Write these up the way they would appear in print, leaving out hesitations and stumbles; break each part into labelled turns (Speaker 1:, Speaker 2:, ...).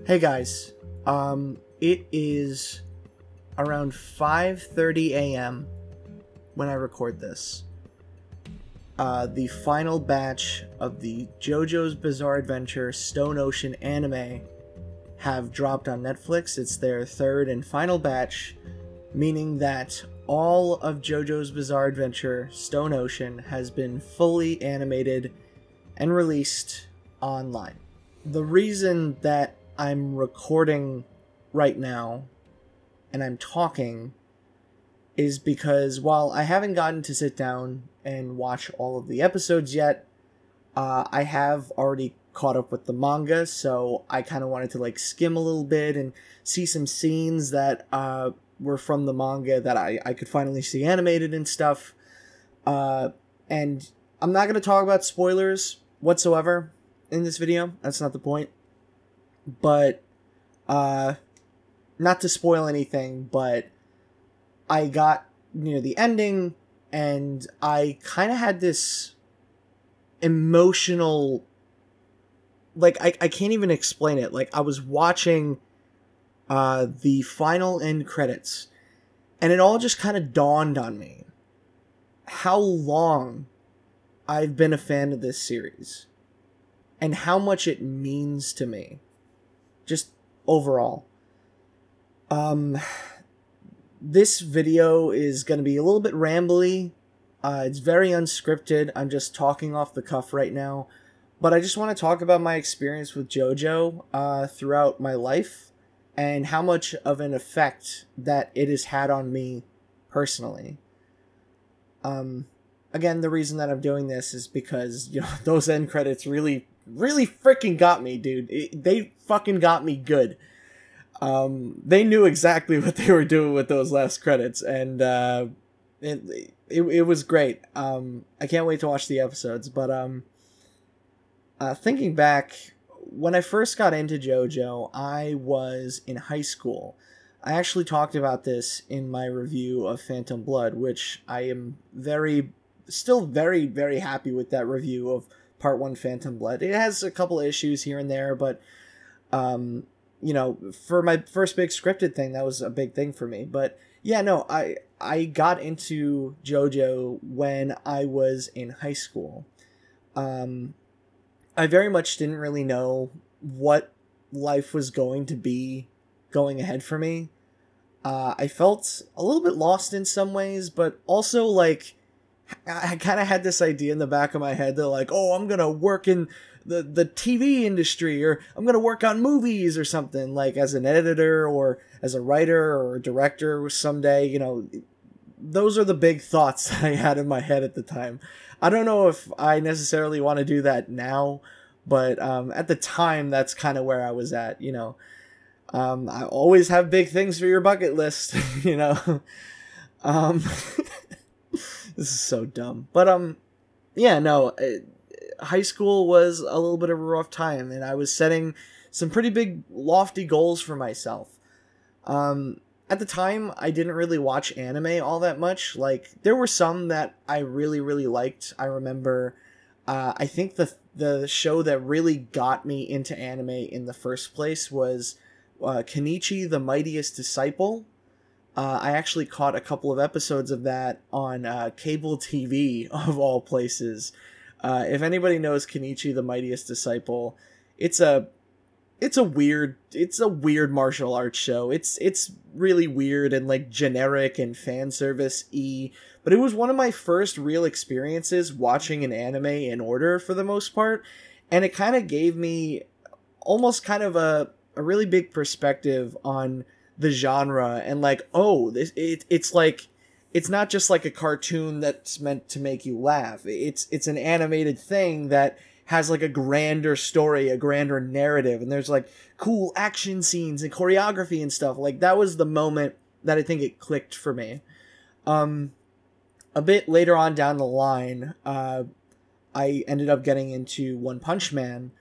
Speaker 1: Hey guys, it is around 5:30 a.m. when I record this. The final batch of the Jojo's Bizarre Adventure Stone Ocean anime have dropped on Netflix. It's their third and final batch, meaning that all of Jojo's Bizarre Adventure Stone Ocean has been fully animated and released online. The reason that I'm recording right now and I'm talking is because while I haven't gotten to sit down and watch all of the episodes yet, I have already caught up with the manga, so I kind of wanted to skim a little bit and see some scenes that were from the manga that I could finally see animated and stuff. And I'm not going to talk about spoilers whatsoever in this video. That's not the point. But, not to spoil anything, but I got near the ending, and I kind of had this emotional, I can't even explain it. I was watching, the final end credits, and it all just kind of dawned on me how long I've been a fan of this series, and how much it means to me. Just overall. This video is going to be a little bit rambly. It's very unscripted. I'm just talking off the cuff right now. But I just want to talk about my experience with Jojo throughout my life, and how much of an effect that it has had on me personally. Again, the reason that I'm doing this is because, those end credits really freaking got me, dude. They fucking got me good. They knew exactly what they were doing with those last credits, and it was great. I can't wait to watch the episodes, but thinking back, when I first got into JoJo, I was in high school. I actually talked about this in my review of Phantom Blood, which I am still very, very happy with that review of Part 1 Phantom Blood. It has a couple issues here and there, but, for my first big scripted thing, that was a big thing for me. But, yeah, no, I got into JoJo when I was in high school. I very much didn't really know what life was going to be going ahead for me. I felt a little bit lost in some ways, but also, I kind of had this idea in the back of my head that, oh, I'm going to work in the TV industry, or I'm going to work on movies or something, as an editor or as a writer or a director someday. Those are the big thoughts that I had in my head at the time. I don't know if I necessarily want to do that now, but at the time, that's kind of where I was at, I always have big things for your bucket list, This is so dumb. But, yeah, no, high school was a little bit of a rough time, and I was setting some pretty big, lofty goals for myself. At the time, I didn't really watch anime all that much. There were some that I really, really liked. I remember, I think the show that really got me into anime in the first place was Kenichi the Mightiest Disciple. I actually caught a couple of episodes of that on cable TV, of all places. If anybody knows Kenichi the Mightiest Disciple, it's a weird martial arts show. It's really weird and generic and fan service-y, but it was one of my first real experiences watching an anime in order for the most part, and it kind of gave me almost kind of a really big perspective on the genre, and it's not just a cartoon that's meant to make you laugh. It's an animated thing that has a grander story, a grander narrative, and there's cool action scenes and choreography and stuff. That was the moment that I think it clicked for me. A bit later on down the line, I ended up getting into One Punch Man,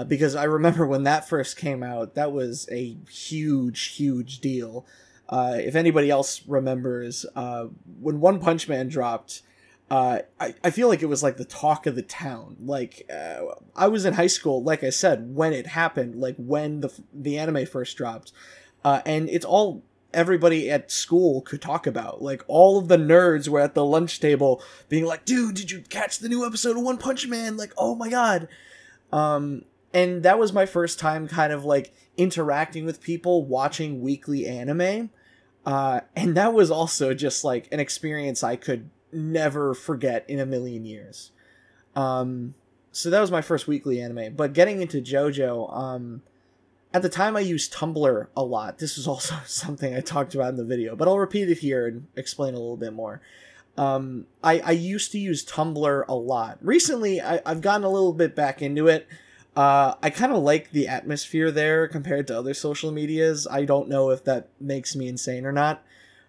Speaker 1: because I remember when that first came out, that was a huge deal. If anybody else remembers, when One Punch Man dropped, I feel like it was like the talk of the town. Like, I was in high school, like I said, when it happened, like when the anime first dropped, and it's all everybody at school could talk about. Like, all of the nerds were at the lunch table being like, dude, did you catch the new episode of One Punch Man? Like, oh my god. And that was my first time kind of like interacting with people watching weekly anime. And that was also just like an experience I could never forget in a million years. So that was my first weekly anime. But getting into JoJo, at the time I used Tumblr a lot. This was also something I talked about in the video, but I'll repeat it here and explain a little bit more. I used to use Tumblr a lot. Recently, I've gotten a little bit back into it. I kind of like the atmosphere there compared to other social medias. I don't know if that makes me insane or not.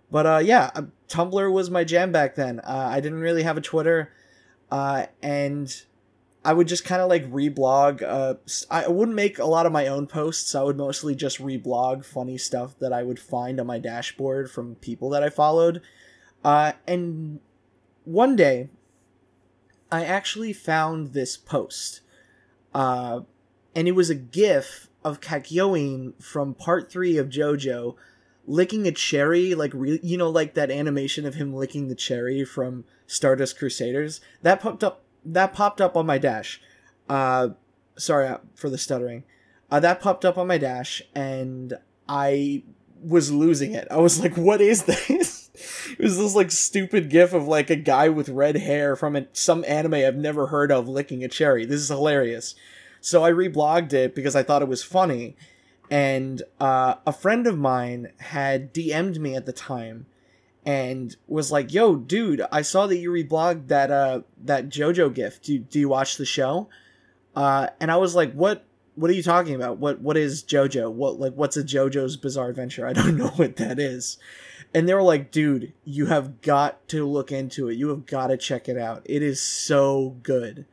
Speaker 1: But yeah, Tumblr was my jam back then. I didn't really have a Twitter. And I would just kind of like reblog. I wouldn't make a lot of my own posts. I would mostly just reblog funny stuff that I would find on my dashboard from people that I followed. And one day, I actually found this post. And it was a gif of Kakyoin from part 3 of JoJo licking a cherry, like, you know, like that animation of him licking the cherry from Stardust Crusaders. That popped up on my dash. Sorry for the stuttering. That popped up on my dash, and I was losing it. I was like, what is this? It was this, like, stupid gif of, like, a guy with red hair from some anime I've never heard of licking a cherry. This is hilarious. So I reblogged it because I thought it was funny. And a friend of mine had DM'd me at the time and was like, yo, dude, I saw that you reblogged that JoJo gif. Do you watch the show? And I was like, what are you talking about? What is JoJo? What's a JoJo's Bizarre Adventure? I don't know what that is. And they were like, dude, you have got to look into it. You have got to check it out. It is so good.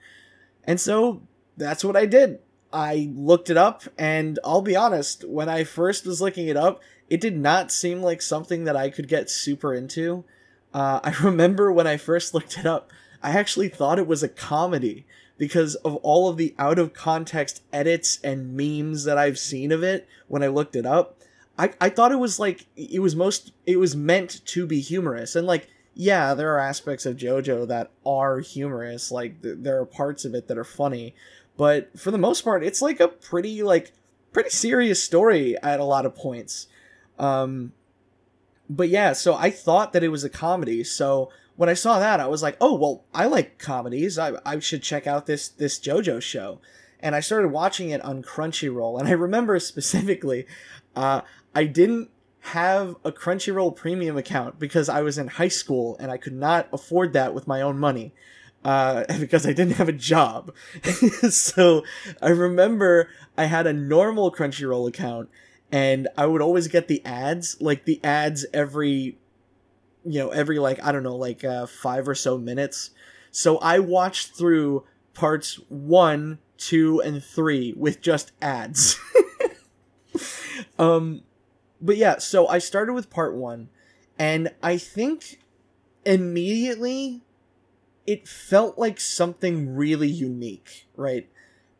Speaker 1: And so that's what I did. I looked it up, and I'll be honest, when I first was looking it up, it did not seem like something that I could get super into. I remember when I first looked it up, I actually thought it was a comedy because of all of the out-of-context edits and memes that I've seen of it when I looked it up. I thought it was like, it was meant to be humorous, and like, yeah, there are aspects of JoJo that are humorous, like, there are parts of it that are funny, but for the most part, it's like a pretty serious story at a lot of points. But yeah, so I thought that it was a comedy, so when I saw that, I was like, oh, well, I like comedies, I should check out this JoJo show. And I started watching it on Crunchyroll, and I remember specifically, I didn't have a Crunchyroll premium account because I was in high school, and I could not afford that with my own money. Because I didn't have a job. So I remember I had a normal Crunchyroll account, and I would always get the ads, like the ads every like, I don't know, like 5 or so minutes. So I watched through parts 1, 2, and 3 with just ads. But yeah, so I started with part 1, and I think immediately it felt like something really unique, right?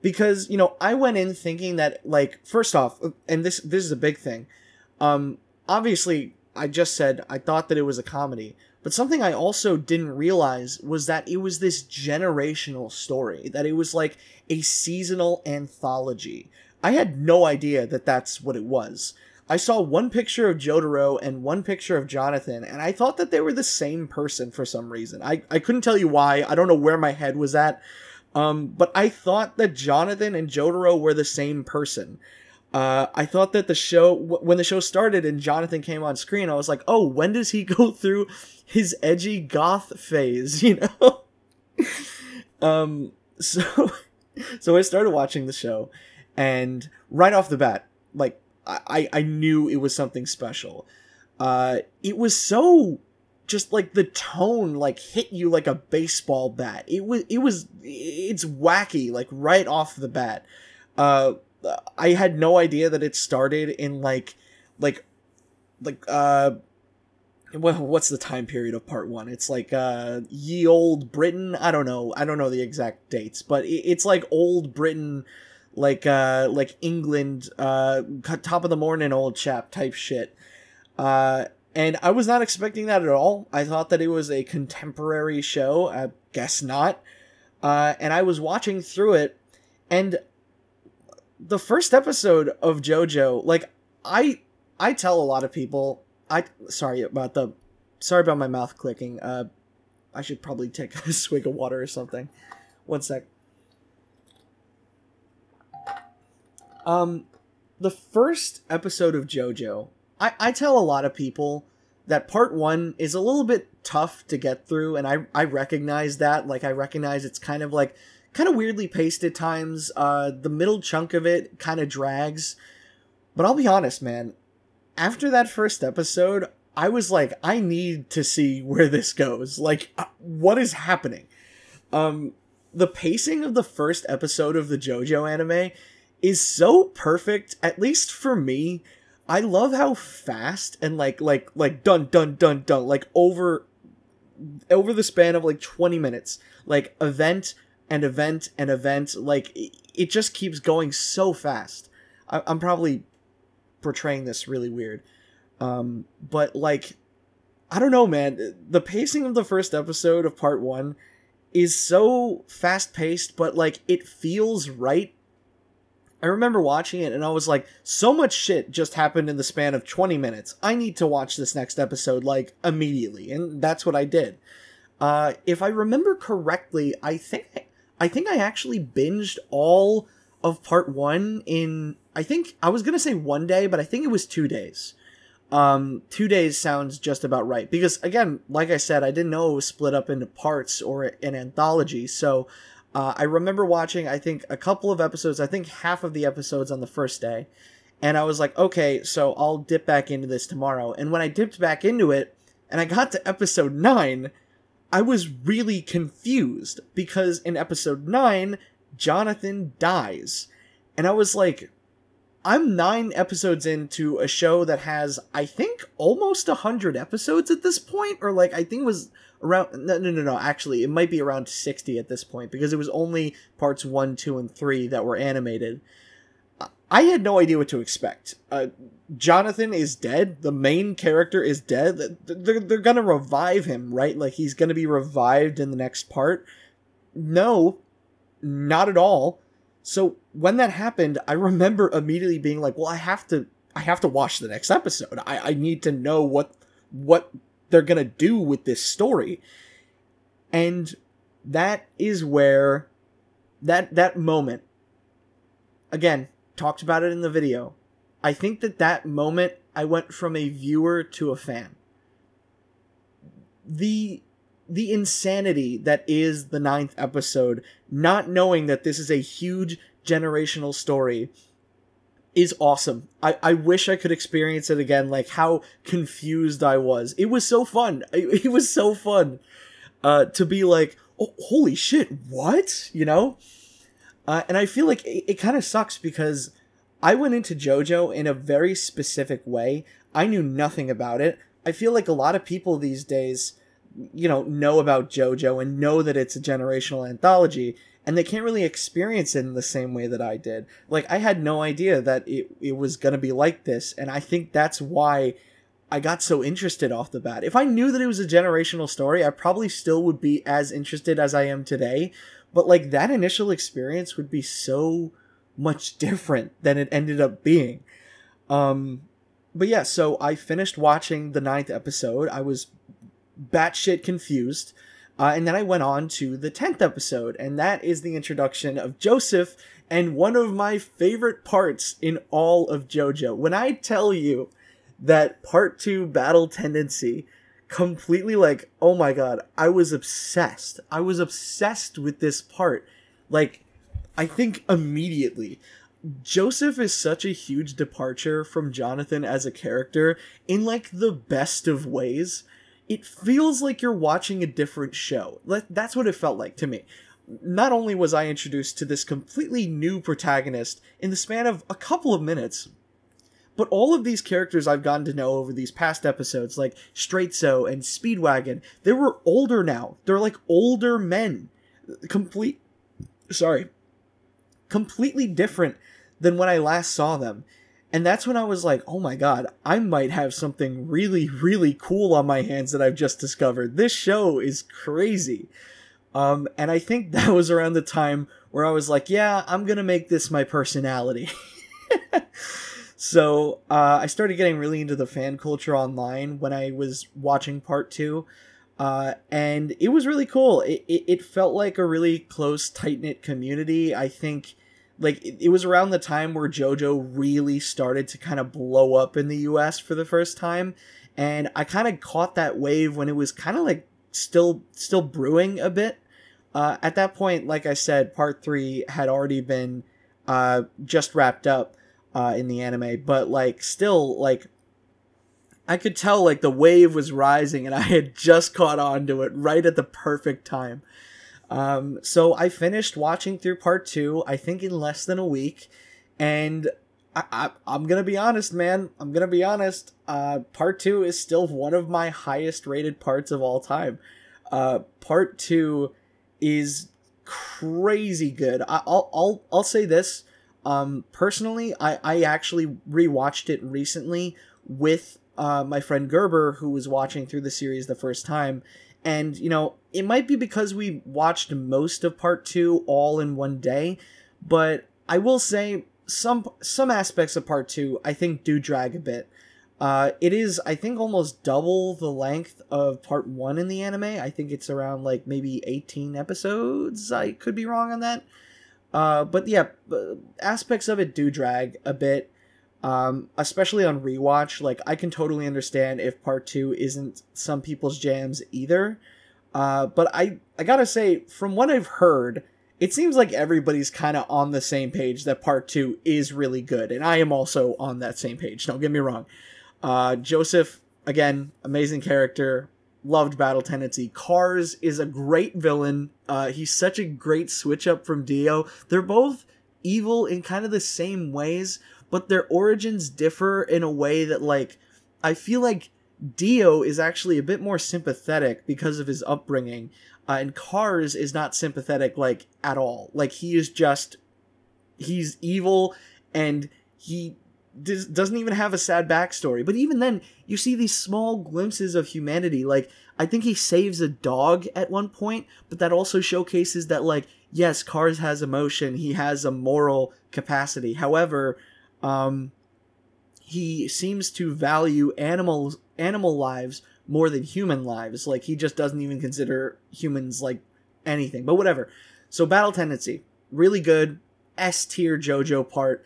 Speaker 1: Because, you know, I went in thinking that, like, first off, and this is a big thing, obviously, I just said I thought that it was a comedy, but something I also didn't realize was that it was this generational story, that it was like a seasonal anthology. I had no idea that that's what it was. I saw one picture of Jotaro and one picture of Jonathan, and I thought that they were the same person for some reason. I couldn't tell you why. I don't know where my head was at. But I thought that Jonathan and Jotaro were the same person. I thought that the show, when the show started and Jonathan came on screen, I was like, oh, when does he go through his edgy goth phase, you know? So I started watching the show, and right off the bat, like, I knew it was something special. It was so, just like the tone, like, hit you like a baseball bat. It's wacky, like, right off the bat. I had no idea that it started in like what's the time period of part 1? It's like ye old Britain. I don't know the exact dates, but it's like old Britain, like England, top of the morning old chap type shit. And I was not expecting that at all. I thought that it was a contemporary show. I guess not. And I was watching through it, and the first episode of Jojo, like, I tell a lot of people, sorry about my mouth clicking. I should probably take a swig of water or something. One sec. The first episode of Jojo, I tell a lot of people that part 1 is a little bit tough to get through, and I recognize that. Like, I recognize it's kind of weirdly paced at times. The middle chunk of it kind of drags. But I'll be honest, man. After that first episode, I was like, I need to see where this goes. Like, what is happening? The pacing of the first episode of the Jojo anime is so perfect, at least for me. I love how fast and like dun dun dun dun, like over the span of like 20 minutes, like event and event and event, like it just keeps going so fast. I'm probably portraying this really weird, but like, I don't know, man. The pacing of the first episode of part 1 is so fast paced, but like it feels right. I remember watching it and I was like, so much shit just happened in the span of 20 minutes. I need to watch this next episode, like, immediately. And that's what I did. If I remember correctly, I think I actually binged all of part 1 in, I think, I was going to say 1 day, but I think it was 2 days. 2 days sounds just about right. Because, again, like I said, I didn't know it was split up into parts or an anthology, so I remember watching, I think, a couple of episodes, I think half of the episodes on the first day, and I was like, okay, so I'll dip back into this tomorrow. And when I dipped back into it, and I got to episode 9, I was really confused, because in episode 9, Jonathan dies. And I was like, I'm 9 episodes into a show that has, I think, almost 100 episodes at this point, or like, I think it was around, no, actually, it might be around 60 at this point, because it was only parts 1, 2, and 3 that were animated. I had no idea what to expect. Jonathan is dead. The main character is dead. They're gonna revive him, right? Like, he's gonna be revived in the next part. No, not at all. So when that happened, I remember immediately being like, well, I have to watch the next episode. I need to know what they're gonna do with this story. And that is where that moment, again, talked about it in the video. I think that moment, I went from a viewer to a fan. The insanity that is the 9th episode, not knowing that this is a huge generational story, is awesome. I wish I could experience it again, like how confused I was. It was so fun. It was so fun to be like, oh, holy shit, what? You know? And I feel like it kind of sucks because I went into JoJo in a very specific way. I knew nothing about it. I feel like a lot of people these days, you know about JoJo and know that it's a generational anthology, and they can't really experience it in the same way that I did. Like, I had no idea that it was gonna be like this, and I think that's why I got so interested off the bat. If I knew that it was a generational story, I probably still would be as interested as I am today, but, like, that initial experience would be so much different than it ended up being. But yeah, so I finished watching the 9th episode. I was batshit confused. And then I went on to the 10th episode, and that is the introduction of Joseph, and one of my favorite parts in all of JoJo. When I tell you that part 2 Battle Tendency completely, like, oh my god, I was obsessed. I was obsessed with this part. Like, I think immediately. Joseph is such a huge departure from Jonathan as a character in, like, the best of ways. It feels like you're watching a different show. That's what it felt like to me. Not only was I introduced to this completely new protagonist in the span of a couple of minutes, But all of these characters I've gotten to know over these past episodes, like Straightso and Speedwagon, they were older now. They're like older men. Completely different than when I last saw them. And that's when I was like, oh my god, I might have something really, really cool on my hands that I've just discovered. This show is crazy. And I think that was around the time where I was like, yeah, I'm gonna make this my personality. So, I started getting really into the fan culture online when I was watching part 2. And it was really cool. It felt like a really close, tight-knit community. I think, like, it was around the time where Jojo really started to kind of blow up in the US for the first time. And I kind of caught that wave when it was kind of, like, still brewing a bit. At that point, like I said, part 3 had already been just wrapped up in the anime. But, like, still, like, I could tell, like, the wave was rising and I had just caught on to it right at the perfect time. So I finished watching through part 2, I think in less than a week, and I'm gonna be honest, man. I'm gonna be honest. Part 2 is still one of my highest rated parts of all time. Part 2 is crazy good. I'll say this. Personally, I actually rewatched it recently with my friend Gerber, who was watching through the series the first time. And, you know, it might be because we watched most of part 2 all in one day, but I will say some aspects of part 2 I think do drag a bit. It is, I think, almost double the length of part 1 in the anime. I think it's around, like, maybe 18 episodes. I could be wrong on that. But yeah, aspects of it do drag a bit. Especially on rewatch. Like, I can totally understand if part 2 isn't some people's jams either. But I gotta say, from what I've heard, it seems like everybody's kind of on the same page that part 2 is really good. And I am also on that same page, don't get me wrong. Joseph, again, amazing character. Loved battle tendency. Cars is a great villain. He's such a great switch up from Dio. They're both evil in kind of the same ways, but their origins differ in a way that, like, I feel like Dio is actually a bit more sympathetic because of his upbringing, and Cars is not sympathetic, like, at all. Like, he's evil, and he doesn't even have a sad backstory. But even then, you see these small glimpses of humanity. Like, I think he saves a dog at one point, but that also showcases that, like, yes, Cars has emotion, he has a moral capacity. However, he seems to value animal lives more than human lives. Like, he just doesn't even consider humans, like, anything. But whatever. So, battle tendency. Really good. S-tier JoJo part.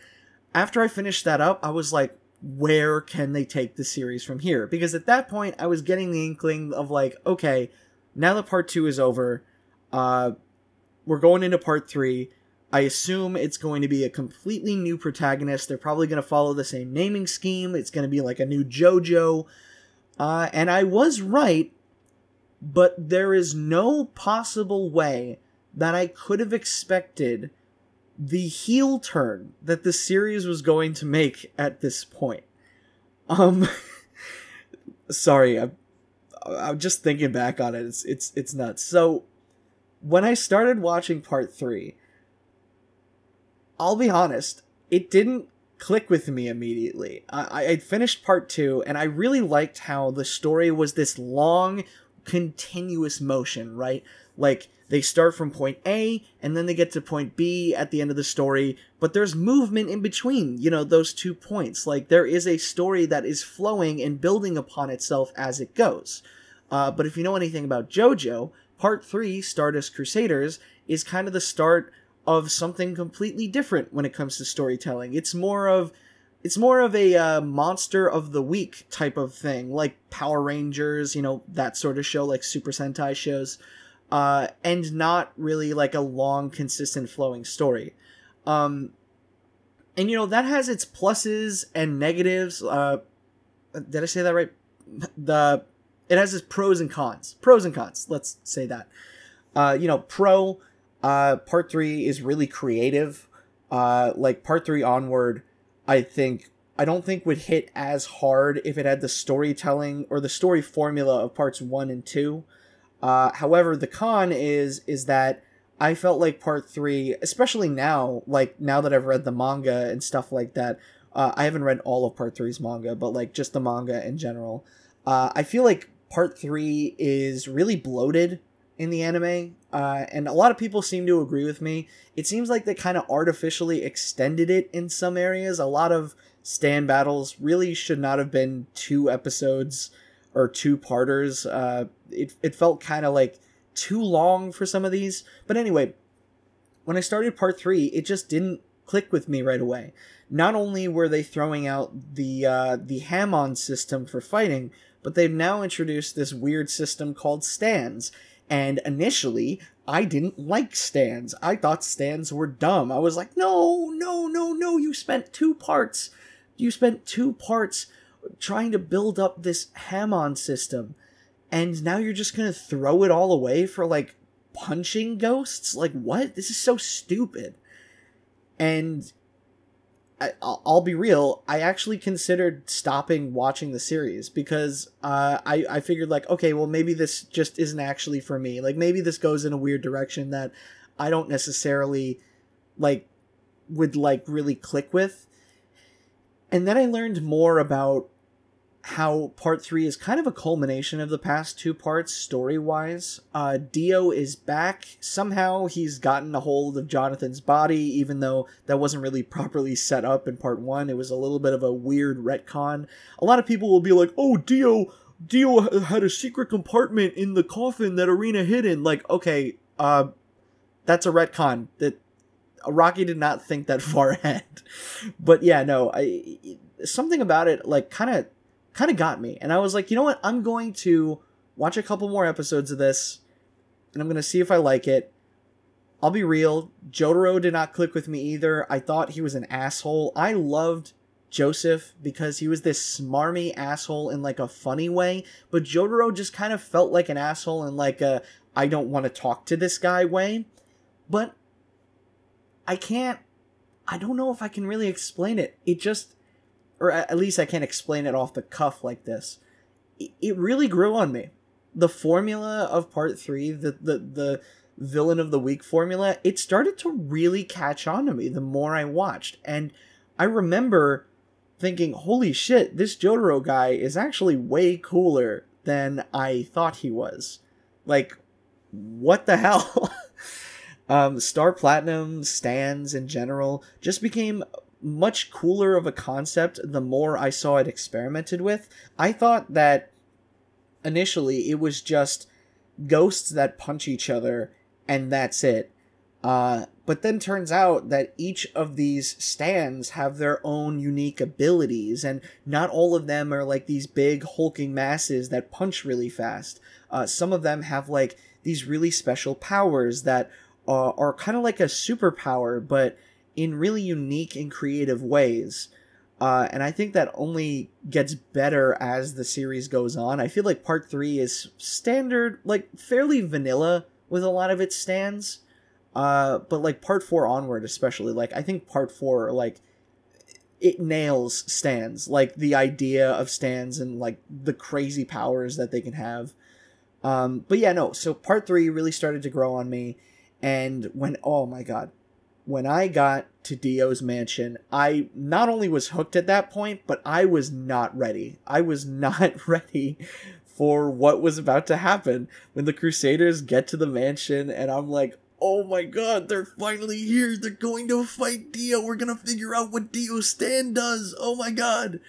Speaker 1: After I finished that up, I was like, where can they take the series from here? Because at that point, I was getting the inkling of, like, okay, now that part 2 is over, we're going into part 3. I assume it's going to be a completely new protagonist. They're probably going to follow the same naming scheme. It's going to be like a new JoJo. And I was right, but there is no possible way that I could have expected the heel turn that the series was going to make at this point. Sorry, I'm just thinking back on it. It's nuts. So, when I started watching part 3, I'll be honest, it didn't click with me immediately. I finished part 2, and I really liked how the story was this long, continuous motion, right? Like, they start from point A, and then they get to point B at the end of the story, but there's movement in between, you know, those 2 points. Like, there is a story that is flowing and building upon itself as it goes. But if you know anything about JoJo, part 3, Stardust Crusaders, is kind of the start of something completely different when it comes to storytelling. It's more of a monster of the week type of thing, like Power Rangers, you know, that sort of show, like Super Sentai shows, and not really like a long, consistent, flowing story. And, you know, that has its pluses and negatives. Did I say that right? It has its pros and cons. Pros and cons, let's say that. You know, part 3 is really creative. Like, part 3 onward, I think, I don't think would hit as hard if it had the storytelling or the story formula of parts 1 and 2. However, the con is that I felt like part 3, especially now, like now that I've read the manga and stuff like that, I haven't read all of part 3's manga, but like just the manga in general. I feel like part 3 is really bloated in the anime, and a lot of people seem to agree with me. It seems like they kind of artificially extended it in some areas. A lot of stand battles really should not have been 2 episodes or 2-parters. It felt kind of like too long for some of these. But anyway, when I started part 3, it just didn't click with me right away. Not only were they throwing out the Hamon system for fighting, but they've now introduced this weird system called stands. And initially, I didn't like stands. I thought stands were dumb. I was like, no, you spent 2 parts. You spent 2 parts trying to build up this Hamon system. And now you're just going to throw it all away for, like, punching ghosts? Like, what? This is so stupid. And I'll be real, I actually considered stopping watching the series because I figured like, okay, well maybe this just isn't actually for me. Like maybe this goes in a weird direction that I don't necessarily like would like really click with. And then I learned more about how part 3 is kind of a culmination of the past 2 parts story-wise. Dio is back. Somehow he's gotten a hold of Jonathan's body, even though that wasn't really properly set up in part 1. It was a little bit of a weird retcon. A lot of people will be like, oh, Dio had a secret compartment in the coffin that Arena hid in. Like, okay, that's a retcon. That Rocky did not think that far ahead. But yeah, no, something about it, like, kind of got me. And I was like, you know what? I'm going to watch a couple more episodes of this, and I'm going to see if I like it. I'll be real, Jotaro did not click with me either. I thought he was an asshole. I loved Joseph because he was this smarmy asshole in like a funny way, but Jotaro just kind of felt like an asshole in like a I don't want to talk to this guy way. But I don't know if I can really explain it. It just, or at least I can't explain it off the cuff like this. It really grew on me. The formula of part 3, the villain of the week formula, it started to really catch on to me the more I watched. And I remember thinking, holy shit, this Jotaro guy is actually way cooler than I thought he was. Like, what the hell? Star Platinum, stands in general, just became much cooler of a concept the more I saw it experimented with. I thought that initially it was just ghosts that punch each other and that's it. But then turns out that each of these stands have their own unique abilities, and not all of them are like these big hulking masses that punch really fast. Some of them have like these really special powers that are kind of like a superpower, but in really unique and creative ways. And I think that only gets better as the series goes on. I feel like part 3 is standard, like fairly vanilla with a lot of its stands. But like part 4 onward especially, like I think part 4, like it nails stands, like the idea of stands and like the crazy powers that they can have. But yeah, no, so part 3 really started to grow on me. And when, oh my god, when I got to Dio's mansion, I not only was hooked at that point, but I was not ready. I was not ready for what was about to happen when the Crusaders get to the mansion, and I'm like, oh my god, they're finally here. They're going to fight Dio. We're going to figure out what Dio's stand does. Oh my god.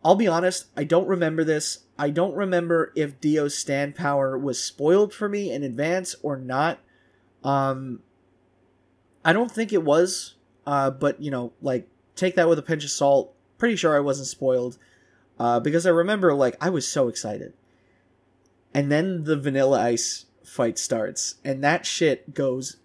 Speaker 1: I'll be honest, I don't remember this. I don't remember if Dio's stand power was spoiled for me in advance or not. I don't think it was, but, you know, like, take that with a pinch of salt. Pretty sure I wasn't spoiled, because I remember, like, I was so excited. And then the Vanilla Ice fight starts, and that shit goes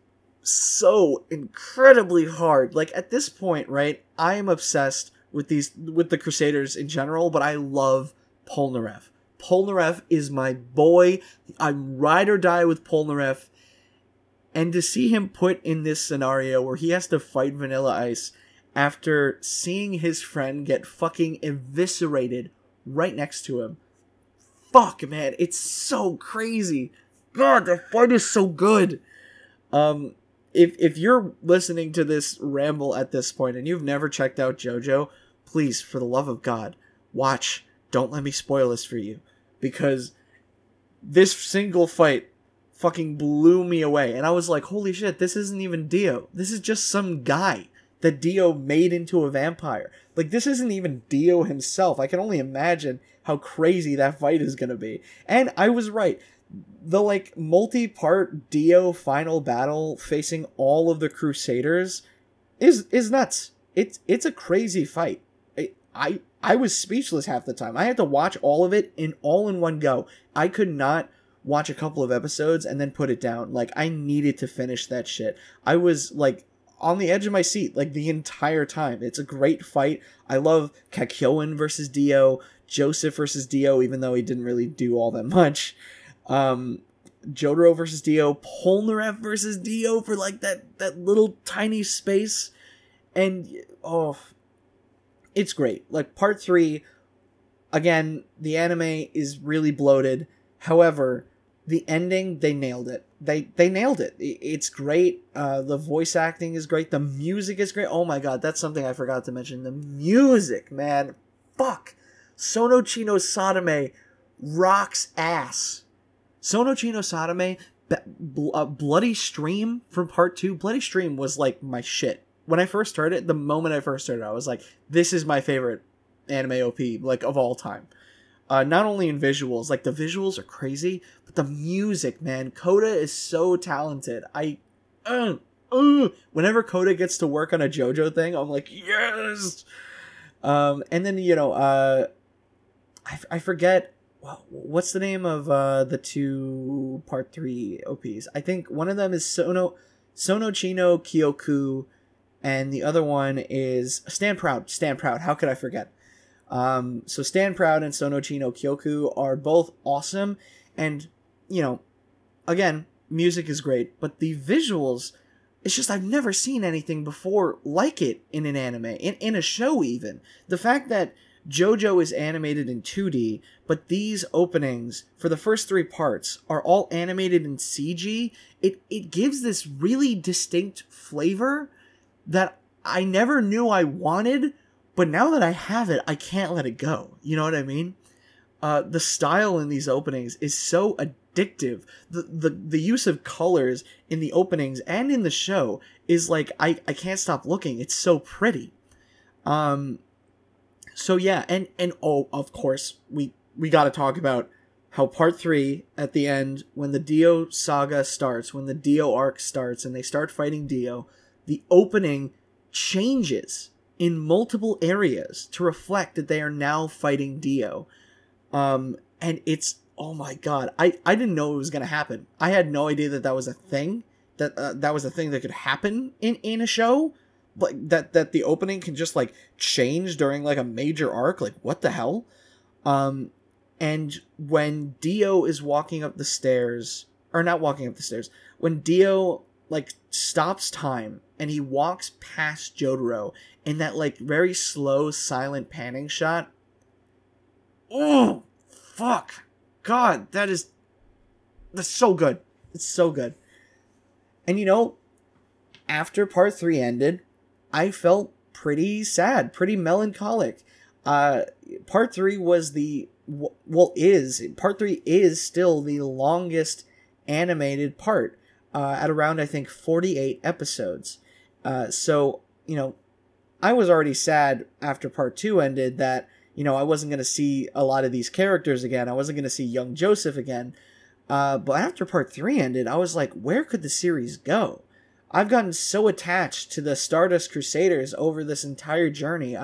Speaker 1: so incredibly hard. Like, at this point, right, I am obsessed with the Crusaders in general, but I love Polnareff. Polnareff is my boy. I'm ride or die with Polnareff. And to see him put in this scenario where he has to fight Vanilla Ice, after seeing his friend get fucking eviscerated right next to him. Fuck, man, it's so crazy. God, the fight is so good. If you're listening to this ramble at this point and you've never checked out Jojo, please, for the love of God, watch. Don't let me spoil this for you, because this single fight fucking blew me away. And I was like, holy shit, this isn't even Dio. This is just some guy that Dio made into a vampire. Like, this isn't even Dio himself. I can only imagine how crazy that fight is gonna be. And I was right. The, like, multi-part Dio final battle facing all of the Crusaders is nuts. It's a crazy fight. I was speechless half the time. I had to watch all of it in one go. I could not watch a couple of episodes and then put it down. Like, I needed to finish that shit. I was, like, on the edge of my seat, like, the entire time. It's a great fight. I love Kakyoin versus Dio, Joseph versus Dio, even though he didn't really do all that much. Jotaro versus Dio, Polnareff versus Dio for, like, that little tiny space. And, oh, it's great. Like, part 3, again, the anime is really bloated. However, the ending, they nailed it. They nailed it. It's great. The voice acting is great. The music is great. Oh my god, that's something I forgot to mention. The music, man. Fuck. Sonochino Sadame rocks ass. Sonochino Sadame, Bloody Stream from part 2. Bloody Stream was like my shit. When I first heard it, the moment I first heard it, I was like, this is my favorite anime OP, like, of all time. Not only in visuals, like, the visuals are crazy, but the music, man. Coda is so talented. Whenever Coda gets to work on a Jojo thing, I'm like, yes! And then, you know, I forget, what's the name of the two part 3 OPs? I think one of them is Sonochino Kyoku, and the other one is Stand Proud. Stand Proud. How could I forget? So Stand Proud and Sonochino Kyoku are both awesome. And, you know, again, music is great, but the visuals, it's just I've never seen anything before like it in an anime, in a show even. The fact that Jojo is animated in 2D, but these openings for the first 3 parts are all animated in CG, it gives this really distinct flavor that I never knew I wanted, but now that I have it, I can't let it go. You know what I mean? The style in these openings is so addictive. The use of colors in the openings and in the show is like, I can't stop looking. It's so pretty. So yeah, and oh, of course, we gotta talk about how part 3, at the end, when the Dio saga starts, when the Dio arc starts, and they start fighting Dio, the opening changes in multiple areas to reflect that they are now fighting Dio. And it's, oh my god, I didn't know it was gonna happen. I had no idea that was a thing, that was a thing that could happen in a show, like that the opening can just like change during like a major arc. Like, what the hell? And when Dio is walking up the stairs, or not walking up the stairs, when Dio like stops time and he walks past Jotaro in that like very slow silent panning shot, oh fuck, god, that's so good. It's so good. And you know, after part 3 ended, I felt pretty sad, pretty melancholic. Part 3 was part 3 is still the longest animated part, at around, I think, 48 episodes. So, you know, I was already sad after part 2 ended that, you know, I wasn't going to see a lot of these characters again. I wasn't going to see young Joseph again. But after part 3 ended, I was like, where could the series go? I've gotten so attached to the Stardust Crusaders over this entire journey.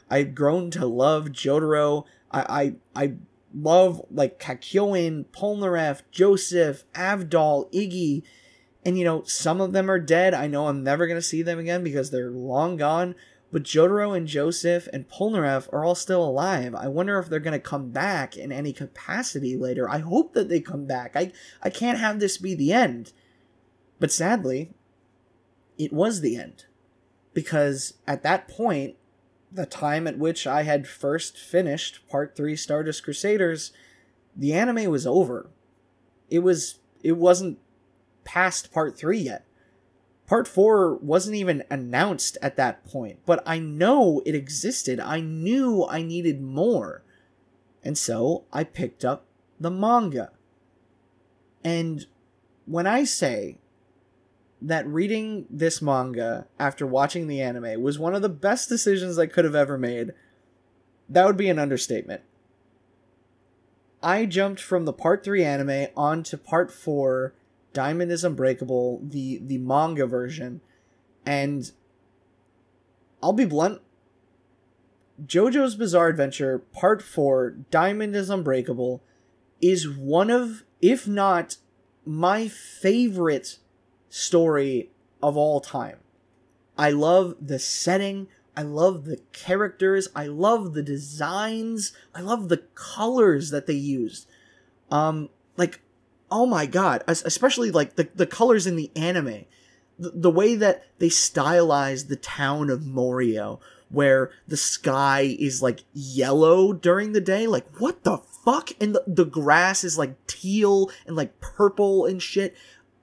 Speaker 1: I've grown to love Jotaro. I love, like, Kakyoin, Polnareff, Joseph, Avdol, Iggy. And, you know, some of them are dead. I know I'm never going to see them again because they're long gone. But Jotaro and Joseph and Polnareff are all still alive. I wonder if they're going to come back in any capacity later. I hope that they come back. I can't have this be the end. But sadly, it was the end. because at that point, the time at which I had first finished Part 3 Stardust Crusaders, the anime was over. It wasn't past Part 3 yet. Part 4 wasn't even announced at that point, but I know it existed. I knew I needed more. And so I picked up the manga. And when I say that reading this manga after watching the anime was one of the best decisions I could have ever made, that would be an understatement. I jumped from the Part 3 anime onto Part 4 Diamond is Unbreakable, the manga version, and I'll be blunt, JoJo's Bizarre Adventure Part 4 Diamond is Unbreakable is one of, if not my favorite story of all time. I love the setting, I love the characters, I love the designs, I love the colors that they used. Like, oh my god, especially like the colors in the anime. The way that they stylized the town of Morio, where the sky is like yellow during the day, like what the fuck? And the grass is like teal and like purple and shit.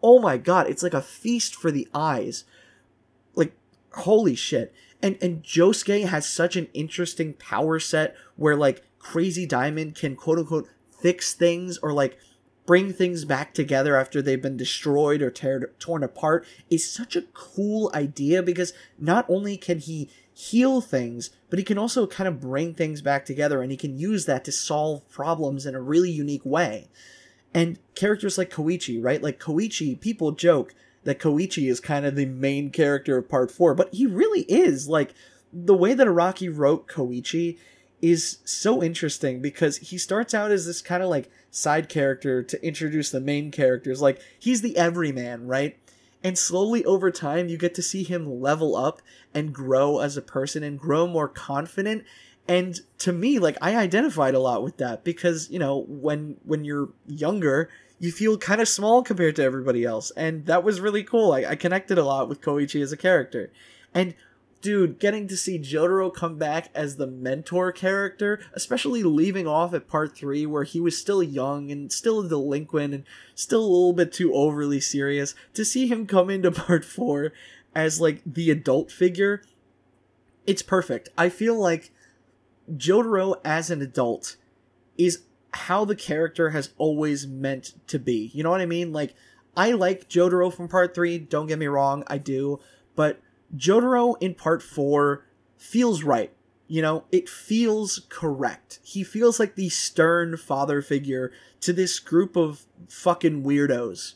Speaker 1: Oh my god, it's like a feast for the eyes. Like, holy shit. And Josuke has such an interesting power set where like Crazy Diamond can quote unquote fix things or like bring things back together after they've been destroyed or torn apart is such a cool idea, because not only can he heal things, but he can also kind of bring things back together, and he can use that to solve problems in a really unique way. And characters like Koichi, right? Like Koichi, people joke that Koichi is kind of the main character of Part 4, but he really is. Like, the way that Araki wrote Koichi is so interesting, because he starts out as this kind of like side character to introduce the main characters. Like, he's the everyman, right? And slowly over time, you get to see him level up and grow as a person and grow more confident. And to me, like, I identified a lot with that, because, you know, when you're younger, you feel kind of small compared to everybody else. And that was really cool. I connected a lot with Koichi as a character. And dude, getting to see Jotaro come back as the mentor character, especially leaving off at Part 3 where he was still young and still a delinquent and still a little bit too overly serious, to see him come into Part 4 as like the adult figure, it's perfect. I feel like Jotaro as an adult is how the character has always meant to be. You know what I mean? Like, I like Jotaro from Part 3, don't get me wrong, I do, but Jotaro in Part 4 feels right. You know, it feels correct. He feels like the stern father figure to this group of fucking weirdos.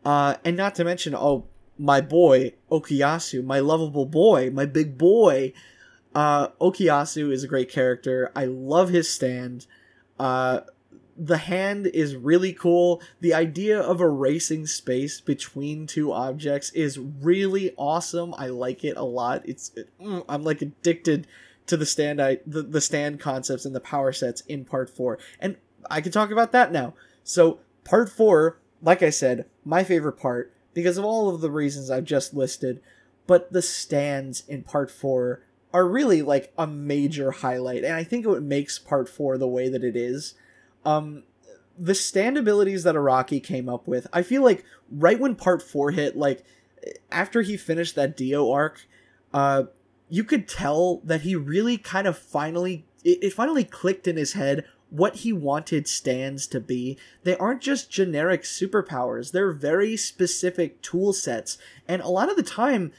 Speaker 1: And not to mention, oh, my boy, Okuyasu, my lovable boy, my big boy. Okuyasu is a great character. I love his stand. The hand is really cool. The idea of erasing space between two objects is really awesome. I like it a lot. I'm like addicted to the stand the stand concepts and the power sets in Part 4. And I can talk about that now. So Part 4, like I said, my favorite part because of all of the reasons I've just listed, but the stands in Part 4 are really like a major highlight, and I think what makes Part 4 the way that it is. The stand abilities that Araki came up with, I feel like right when Part 4 hit, like, after he finished that Dio arc, you could tell that he really kind of it finally clicked in his head what he wanted stands to be. They aren't just generic superpowers, they're very specific tool sets, and a lot of the time,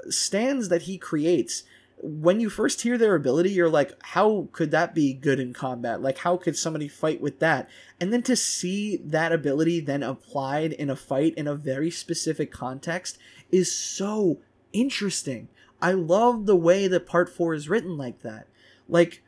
Speaker 1: stands that he creates, when you first hear their ability, you're like, how could that be good in combat? Like, how could somebody fight with that? And then to see that ability then applied in a fight in a very specific context is so interesting. I love the way that Part 4 is written like that. Like,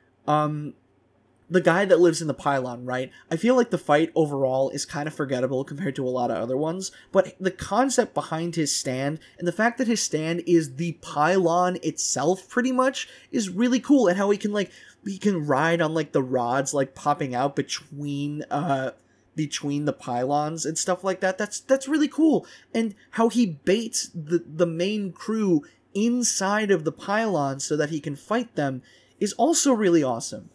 Speaker 1: the guy that lives in the pylon, right? I feel like the fight overall is kind of forgettable compared to a lot of other ones, but the concept behind his stand, and the fact that his stand is the pylon itself, pretty much, is really cool, and how he can ride on, like, the rods, like, popping out between the pylons and stuff like that. That's really cool. And how he baits the main crew inside of the pylons so that he can fight them is also really awesome.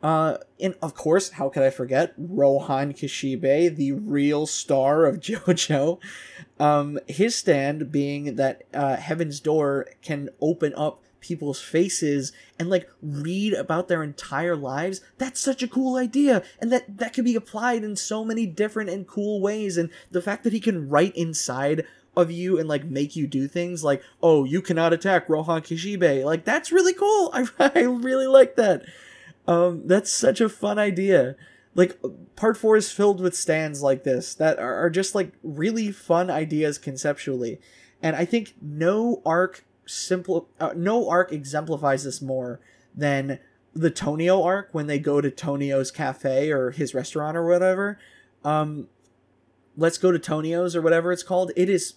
Speaker 1: And of course, how could I forget Rohan Kishibe, the real star of Jojo? His stand being that Heaven's Door can open up people's faces and like read about their entire lives. That's such a cool idea, and that can be applied in so many different and cool ways. And the fact that he can write inside of you and like make you do things like, oh, you cannot attack Rohan Kishibe, like that's really cool. I really like that. That's such a fun idea. Like, part 4 is filled with stands like this that are just like really fun ideas conceptually, and I think no arc exemplifies this more than the Tonio arc when they go to Tonio's cafe or his restaurant or whatever. Let's go to Tonio's or whatever it's called. It's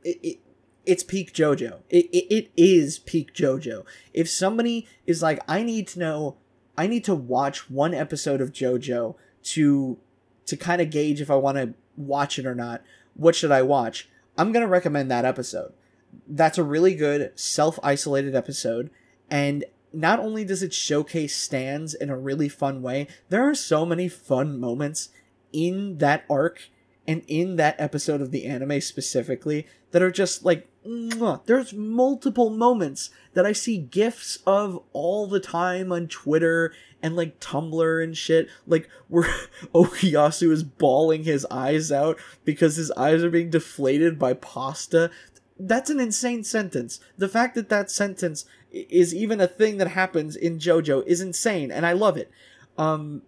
Speaker 1: peak JoJo. It is peak JoJo. If somebody is like, I need to watch one episode of JoJo to kind of gauge if I want to watch it or not, what should I watch? I'm going to recommend that episode. That's a really good self-isolated episode, and not only does it showcase stands in a really fun way, there are so many fun moments in that arc and in that episode of the anime specifically that are just like, mwah. There's multiple moments that I see GIFs of all the time on Twitter and like Tumblr and shit, like where Okuyasu is bawling his eyes out because his eyes are being deflated by pasta. That's an insane sentence. The fact that sentence is even a thing that happens in JoJo is insane, and I love it. But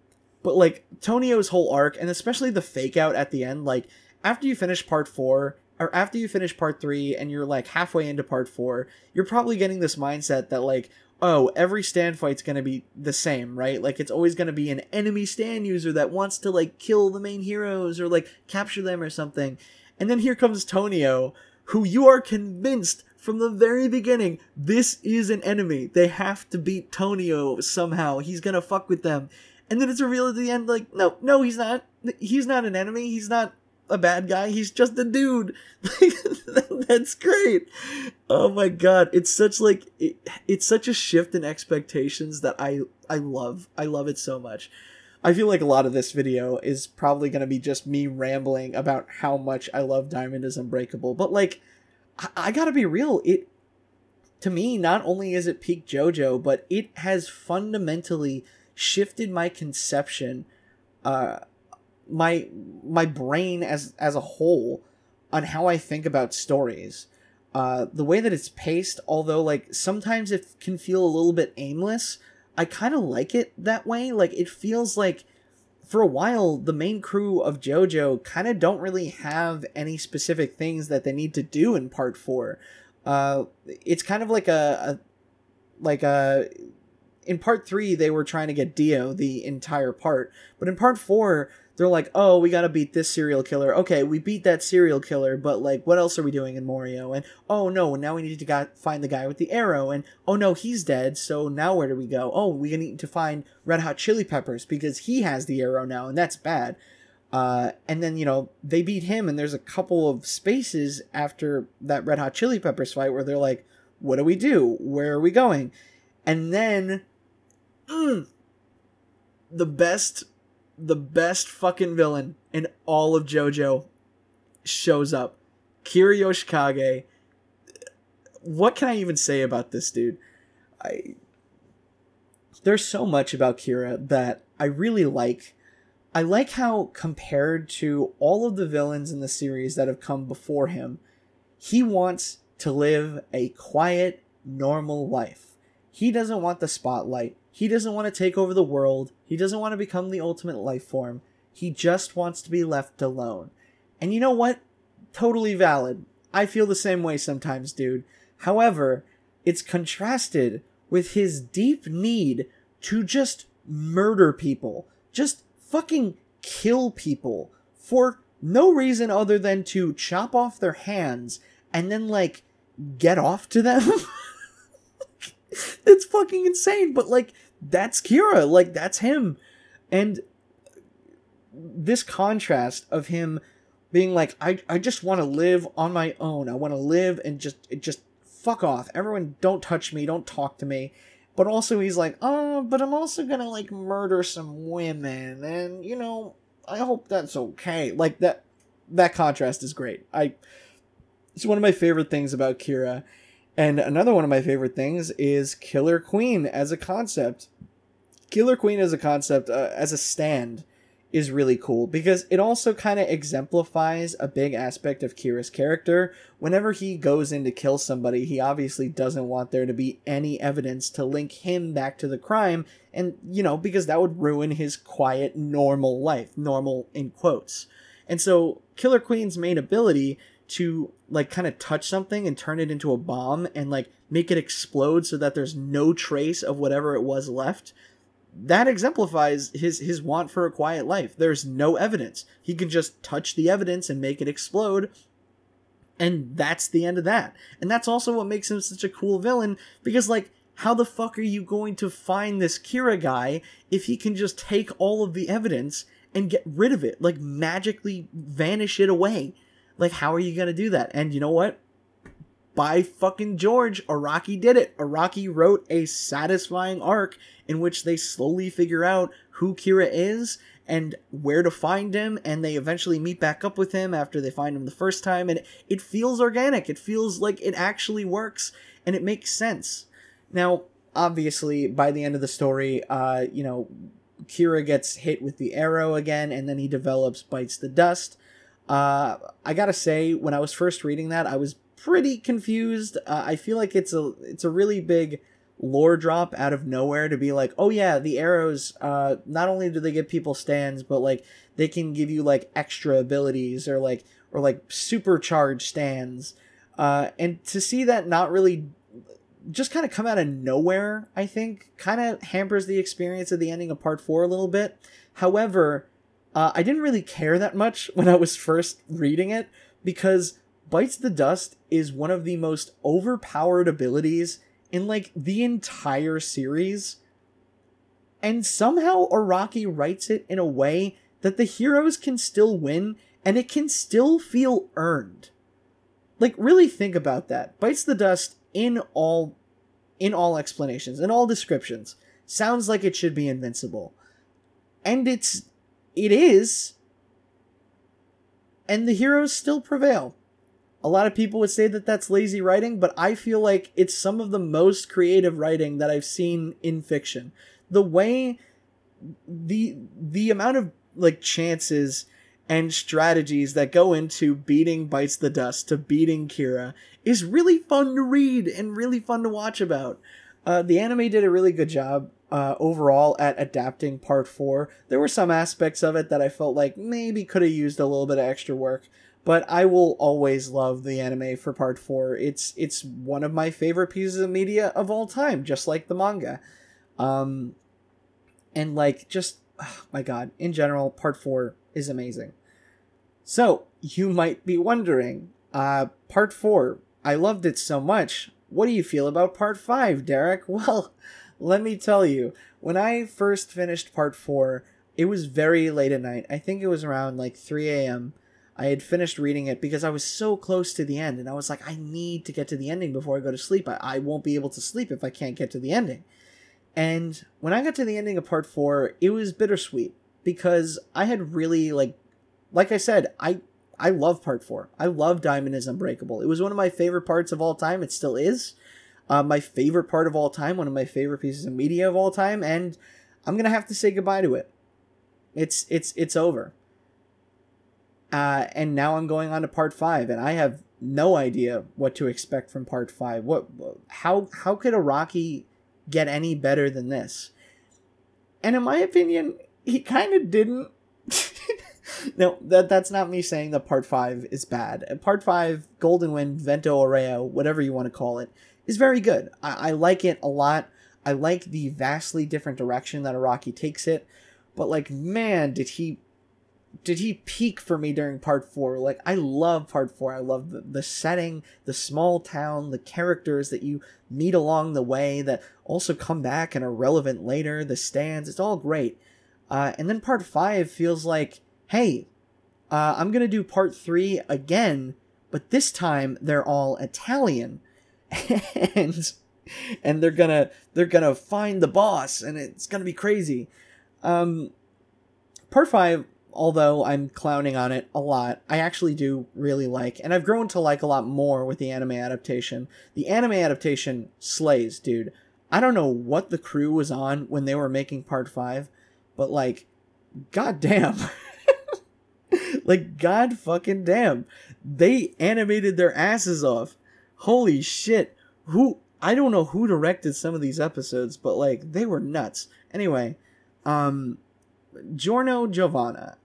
Speaker 1: like Tonio's whole arc, and especially the fake out at the end, like after you finish part 4 or after you finish part 3 and you're like halfway into part 4, you're probably getting this mindset that like, oh, every stand fight's gonna be the same, right? Like it's always gonna be an enemy stand user that wants to like kill the main heroes or like capture them or something. And then here comes Tonio, who you are convinced from the very beginning, this is an enemy. They have to beat Tonio somehow. He's gonna fuck with them. And then it's revealed at the end, like, no, he's not. He's not an enemy. He's not a bad guy. He's just a dude. That's great. Oh my god. It's such like, it's such a shift in expectations that I love. I love it so much. I feel like a lot of this video is probably going to be just me rambling about how much I love Diamond is Unbreakable. But, like, I gotta be real. To me, not only is it peak JoJo, but it has fundamentally shifted my conception, my brain as a whole on how I think about stories. The way that it's paced, although, like, sometimes it can feel a little bit aimless, I kind of like it that way. Like, it feels like, for a while, the main crew of JoJo kind of don't really have any specific things that they need to do in part 4. It's kind of like in part 3, they were trying to get Dio the entire part. But in part 4, they're like, oh, we gotta beat this serial killer. Okay, we beat that serial killer, but, like, what else are we doing in Morio? And, oh, no, now we need to find the guy with the arrow. And, oh, no, he's dead, so now where do we go? Oh, we need to find Red Hot Chili Peppers, because he has the arrow now, and that's bad. And then, you know, they beat him, and there's a couple of spaces after that Red Hot Chili Peppers fight where they're like, what do we do? Where are we going? And then, the best fucking villain in all of JoJo shows up. Kira Yoshikage. What can I even say about this dude? There's so much about Kira that I really like. I like how, compared to all of the villains in the series that have come before him, he wants to live a quiet, normal life. He doesn't want the spotlight. He doesn't want to take over the world. He doesn't want to become the ultimate life form. He just wants to be left alone. And you know what? Totally valid. I feel the same way sometimes, dude. However, it's contrasted with his deep need to just murder people. Just fucking kill people for no reason other than to chop off their hands and then, like, get off to them. It's fucking insane, but, like, that's Kira. Like, that's him. And this contrast of him being like, I just want to live on my own. I want to live and just fuck off. Everyone, don't touch me, don't talk to me. But also he's like, oh, but I'm also gonna, like, murder some women, and, you know, I hope that's okay. Like, that contrast is great. It's one of my favorite things about Kira. And another one of my favorite things is Killer Queen as a concept. Killer Queen as a concept, as a stand, is really cool because it also kind of exemplifies a big aspect of Kira's character. Whenever he goes in to kill somebody, he obviously doesn't want there to be any evidence to link him back to the crime, and, you know, because that would ruin his quiet, normal life. Normal in quotes. And so Killer Queen's main ability to, like, kind of touch something and turn it into a bomb and, like, make it explode so that there's no trace of whatever it was left, that exemplifies his want for a quiet life. There's no evidence. He can just touch the evidence and make it explode, and that's the end of that. And that's also what makes him such a cool villain, because, like, how the fuck are you going to find this Kira guy if he can just take all of the evidence and get rid of it? Like, magically vanish it away. Like, how are you gonna do that? And you know what? By fucking George, Araki did it. Araki wrote a satisfying arc in which they slowly figure out who Kira is and where to find him, and they eventually meet back up with him after they find him the first time, and it feels organic. It feels like it actually works, and it makes sense. Now, obviously, by the end of the story, you know, Kira gets hit with the arrow again, and then he develops Bites the Dust. I gotta say, when I was first reading that, I was pretty confused. I feel like it's a really big lore drop out of nowhere to be like, oh yeah, the arrows, not only do they give people stands, but, like, they can give you, like, extra abilities or like supercharged stands. And to see that not really just kind of come out of nowhere, I think, kind of hampers the experience of the ending of Part 4 a little bit. However, I didn't really care that much when I was first reading it, because Bites the Dust is one of the most overpowered abilities in, like, the entire series. And somehow Araki writes it in a way that the heroes can still win, and it can still feel earned. Like, really think about that. Bites the Dust, in all explanations, in all descriptions, sounds like it should be invincible. And it is, and the heroes still prevail. A lot of people would say that that's lazy writing, but I feel like it's some of the most creative writing that I've seen in fiction. The way, the amount of, like, chances and strategies that go into beating Bites the Dust to beating Kira is really fun to read and really fun to watch about. The anime did a really good job overall at adapting Part 4. There were some aspects of it that I felt like maybe could have used a little bit of extra work, but I will always love the anime for Part 4. It's one of my favorite pieces of media of all time, just like the manga. And, like, just, oh my god, in general, Part 4 is amazing. So, you might be wondering, Part 4, I loved it so much. What do you feel about Part 5, Derek? Well, let me tell you, when I first finished Part 4, it was very late at night. I think it was around, like, 3 a.m. I had finished reading it because I was so close to the end, and I was like, I need to get to the ending before I go to sleep. I won't be able to sleep if I can't get to the ending. And when I got to the ending of Part 4, it was bittersweet, because I had really, like I said, I love Part 4. I love Diamond is Unbreakable. It was one of my favorite parts of all time. It still is. My favorite part of all time, one of my favorite pieces of media of all time, and I'm going to have to say goodbye to it. It's over. And now I'm going on to Part 5, and I have no idea what to expect from Part 5. How could Araki get any better than this? And in my opinion, he kind of didn't. No, that's not me saying that Part 5 is bad. Part 5, Golden Wind, Vento Oreo, whatever you want to call it, is very good. I like it a lot. I like the vastly different direction that Araki takes it. But, like, man, did he peak for me during Part 4. Like, I love Part 4. I love the setting, the small town, the characters that you meet along the way that also come back and are relevant later, the stands. It's all great. And then Part 5 feels like, hey, I'm going to do Part 3 again, but this time they're all Italian. and they're gonna find the boss, and it's gonna be crazy. Part 5, although I'm clowning on it a lot, I actually do really like, and I've grown to like a lot more with the anime adaptation. The anime adaptation slays, dude. I don't know what the crew was on when they were making Part 5, but like, goddamn. Like, god fucking damn. They animated their asses off. Holy shit. I don't know who directed some of these episodes, but like, they were nuts. Anyway, Giorno Giovanna.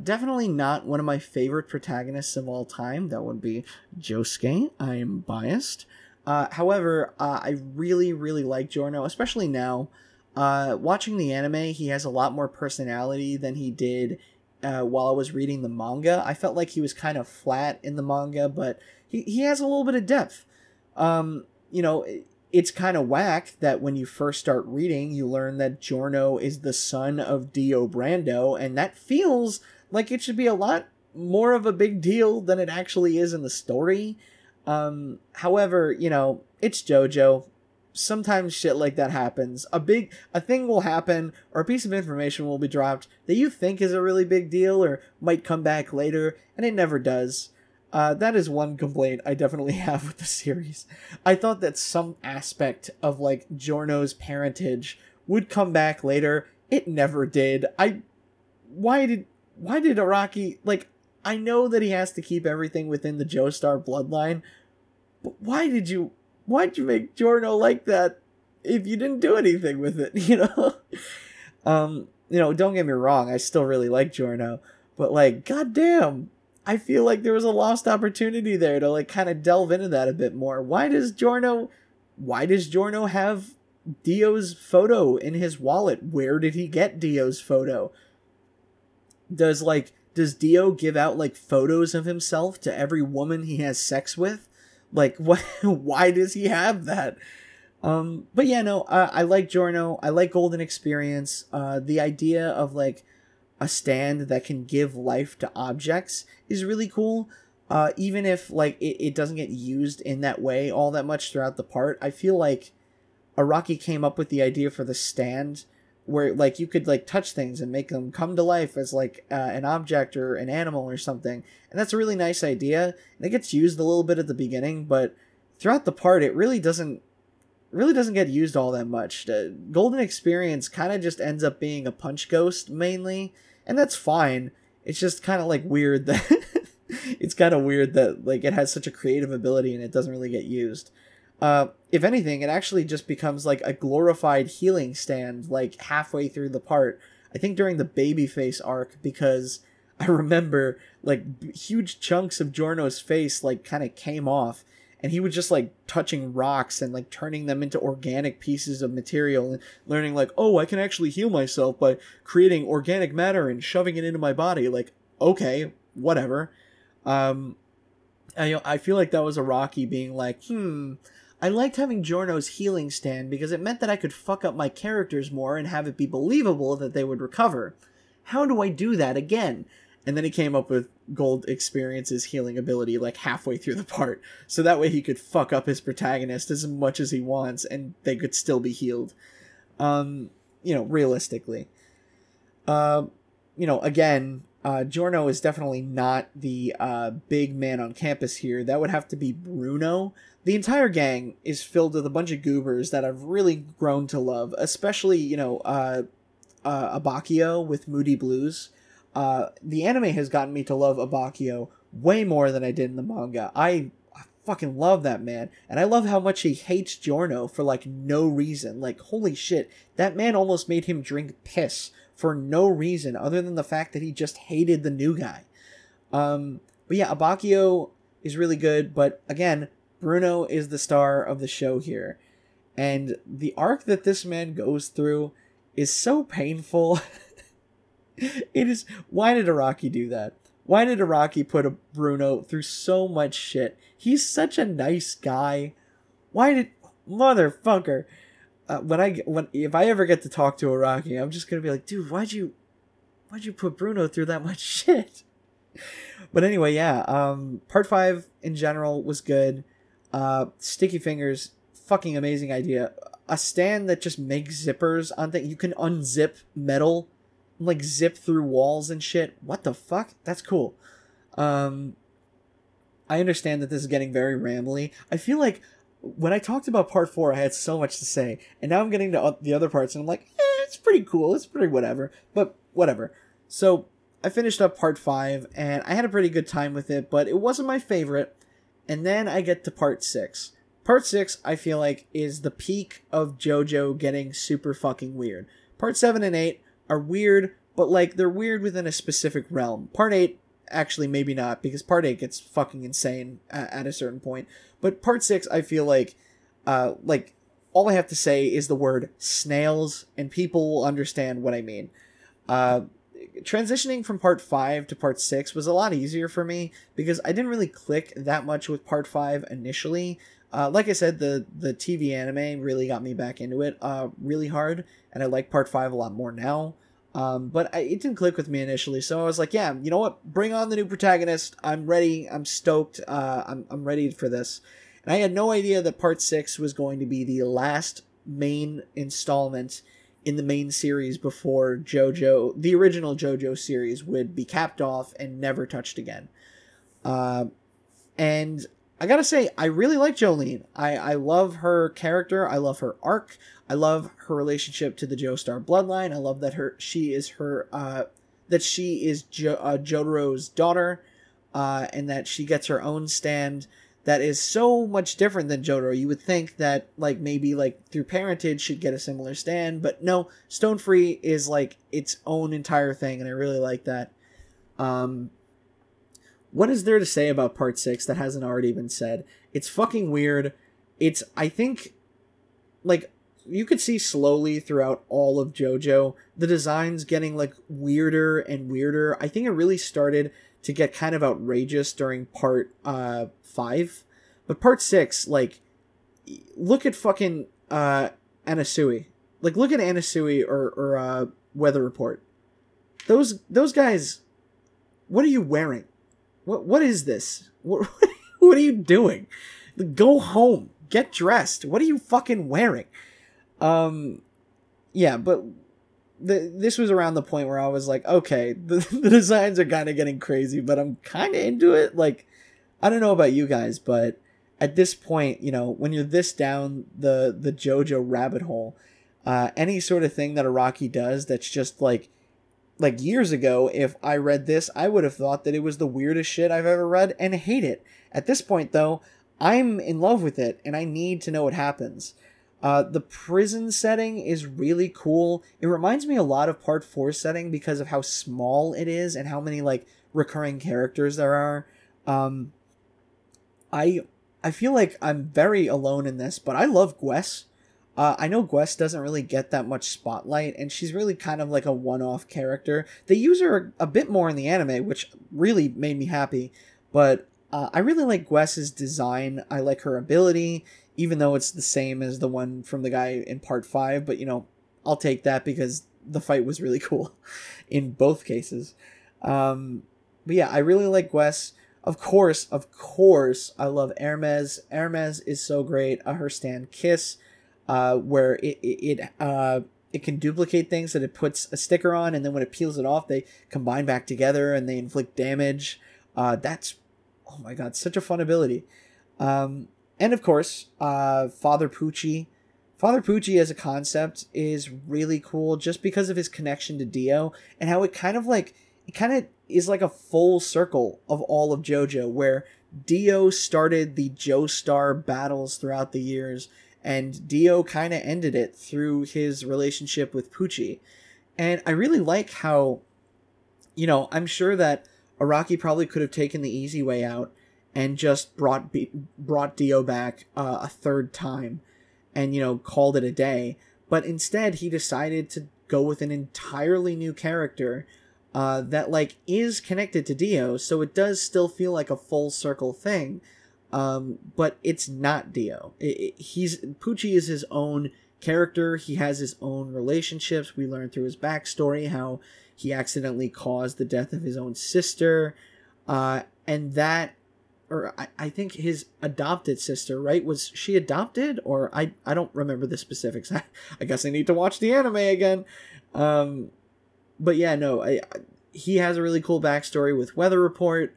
Speaker 1: Definitely not one of my favorite protagonists of all time. That would be Josuke. I am biased. However, I really, really like Giorno, especially now. Watching the anime, he has a lot more personality than he did while I was reading the manga. I felt like he was kind of flat in the manga, but he has a little bit of depth. It's kind of whack that when you first start reading, you learn that Giorno is the son of Dio Brando, and that feels like it should be a lot more of a big deal than it actually is in the story. However, it's JoJo. Sometimes shit like that happens. A thing will happen, or a piece of information will be dropped that you think is a really big deal or might come back later, and it never does. That is one complaint I definitely have with the series. I thought that some aspect of, like, Giorno's parentage would come back later. It never did. Why did Araki, like, I know that he has to keep everything within the Joestar bloodline, but why'd you make Giorno like that if you didn't do anything with it, don't get me wrong, I still really like Giorno, but, like, goddamn, I feel like there was a lost opportunity there to, like, kind of delve into that a bit more. Why does Giorno have Dio's photo in his wallet? Where did he get Dio's photo? Does Dio give out, like, photos of himself to every woman he has sex with? Like, what? Why does he have that? But yeah, no, I like Giorno. I like Golden Experience. The idea of, like, a stand that can give life to objects is really cool. Even if, like, it doesn't get used in that way all that much throughout the part. I feel like Araki came up with the idea for the stand where, like, you could, like, touch things and make them come to life as, like, an object or an animal or something. And that's a really nice idea. And it gets used a little bit at the beginning, but throughout the part, it really doesn't get used all that much. Golden Experience kind of just ends up being a punch ghost mainly, and that's fine. It's just kind of, like, weird that it's kind of weird that, like, it has such a creative ability and it doesn't really get used. If anything, it actually just becomes, like, a glorified healing stand, like, halfway through the part. I think during the Babyface arc, because I remember, like, huge chunks of Giorno's face, like, kind of came off, and he was just, like, touching rocks and, like, turning them into organic pieces of material and learning, like, oh, I can actually heal myself by creating organic matter and shoving it into my body. Like, okay, whatever. I feel like that was Araki being like, I liked having Giorno's healing stand because it meant that I could fuck up my characters more and have it be believable that they would recover. How do I do that again? And then he came up with Gold Experience's healing ability, like, halfway through the part. So that way he could fuck up his protagonist as much as he wants and they could still be healed. Realistically. Again, Giorno is definitely not the big man on campus here. That would have to be Bruno. The entire gang is filled with a bunch of goobers that I've really grown to love, especially, Abakio with Moody Blues. The anime has gotten me to love Abakio way more than I did in the manga. I fucking love that man, and I love how much he hates Giorno for, like, no reason. Like, holy shit, that man almost made him drink piss for no reason other than the fact that he just hated the new guy. But yeah, Abakio is really good, but again, Bruno is the star of the show here. And the arc that this man goes through is so painful. It is. Why did Araki do that? Why did Araki put a Bruno through so much shit? He's such a nice guy. Why did motherfucker? If I ever get to talk to Araki, I'm just gonna be like, dude, why'd you put Bruno through that much shit? But anyway, yeah. Part 5 in general was good. Sticky fingers, fucking amazing idea. A stand that just makes zippers on things. You can unzip metal, like zip through walls and shit. What the fuck? That's cool. I understand that this is getting very rambly. I feel like when I talked about part 4, I had so much to say, and now I'm getting to the other parts, and I'm like, it's pretty cool. It's pretty whatever. But whatever. So I finished up part 5, and I had a pretty good time with it, but it wasn't my favorite. And then I get to part 6. Part 6, I feel like, is the peak of JoJo getting super fucking weird. Part 7 and 8 are weird, but like they're weird within a specific realm. Part 8, actually maybe not, because part 8 gets fucking insane at a certain point. But part 6, I feel like all I have to say is the word snails, and people will understand what I mean. Transitioning from part 5 to part 6 was a lot easier for me, because I didn't really click that much with part 5 initially. Like I said, the TV anime really got me back into it really hard, and I like part 5 a lot more now. But it didn't click with me initially, so I was like, yeah, you know what? Bring on the new protagonist. I'm ready. I'm stoked. I'm ready for this. And I had no idea that part 6 was going to be the last main installment in the main series before JoJo, the original JoJo series, would be capped off and never touched again. And I gotta say, I really like Jolene. I love her character. I love her arc. I love her relationship to the Joestar bloodline. I love that she is Jotaro's daughter, and that she gets her own stand that is so much different than Jotaro. You would think that like maybe like through parentage she'd get a similar stand, but no, Stone Free is like its own entire thing, and I really like that. What is there to say about part 6 that hasn't already been said? It's fucking weird. I think, like, you could see slowly throughout all of JoJo, the designs getting, like, weirder and weirder. I think it really started to get kind of outrageous during part 5. But part 6, like, look at fucking Anasui. Like, look at Anasui or Weather Report. Those guys, what are you wearing? What is this? What are you doing? Go home. Get dressed. What are you fucking wearing? Yeah, but this was around the point where I was like, okay, the designs are kind of getting crazy, but I'm kind of into it. Like, I don't know about you guys, but at this point, you know, when you're this down the JoJo rabbit hole, any sort of thing that Araki does that's just like years ago, if I read this, I would have thought that it was the weirdest shit I've ever read and hate it. At this point, though, I'm in love with it, and I need to know what happens. The prison setting is really cool. It reminds me a lot of Part 4's setting because of how small it is and how many, like, recurring characters there are. I feel like I'm very alone in this, but I love Gwess. I know Gwess doesn't really get that much spotlight, and she's really kind of like a one-off character. They use her a bit more in the anime, which really made me happy, but I really like Gwess's design. I like her ability, even though it's the same as the one from the guy in Part 5, but, you know, I'll take that because the fight was really cool in both cases. But yeah, I really like Gwess. Of course, I love Hermes. Hermes is so great. Her stand Kiss, where it can duplicate things that it puts a sticker on, and then when it peels it off, they combine back together and they inflict damage. That's, oh my god, such a fun ability. And of course, Father Pucci. Father Pucci as a concept is really cool just because of his connection to Dio and how it kind of is like a full circle of all of JoJo, where Dio started the Joestar battles throughout the years, and Dio kind of ended it through his relationship with Pucci. And I really like how, you know, I'm sure that Araki probably could have taken the easy way out and just brought Dio back a third time and, you know, called it a day. But instead, he decided to go with an entirely new character that, like, is connected to Dio, so it does still feel like a full circle thing. But it's not Dio. Pucci is his own character. He has his own relationships. We learn through his backstory how he accidentally caused the death of his own sister. And that or I think his adopted sister, right? Was she adopted? Or I don't remember the specifics. I guess I need to watch the anime again. But yeah, no, he has a really cool backstory with Weather Report.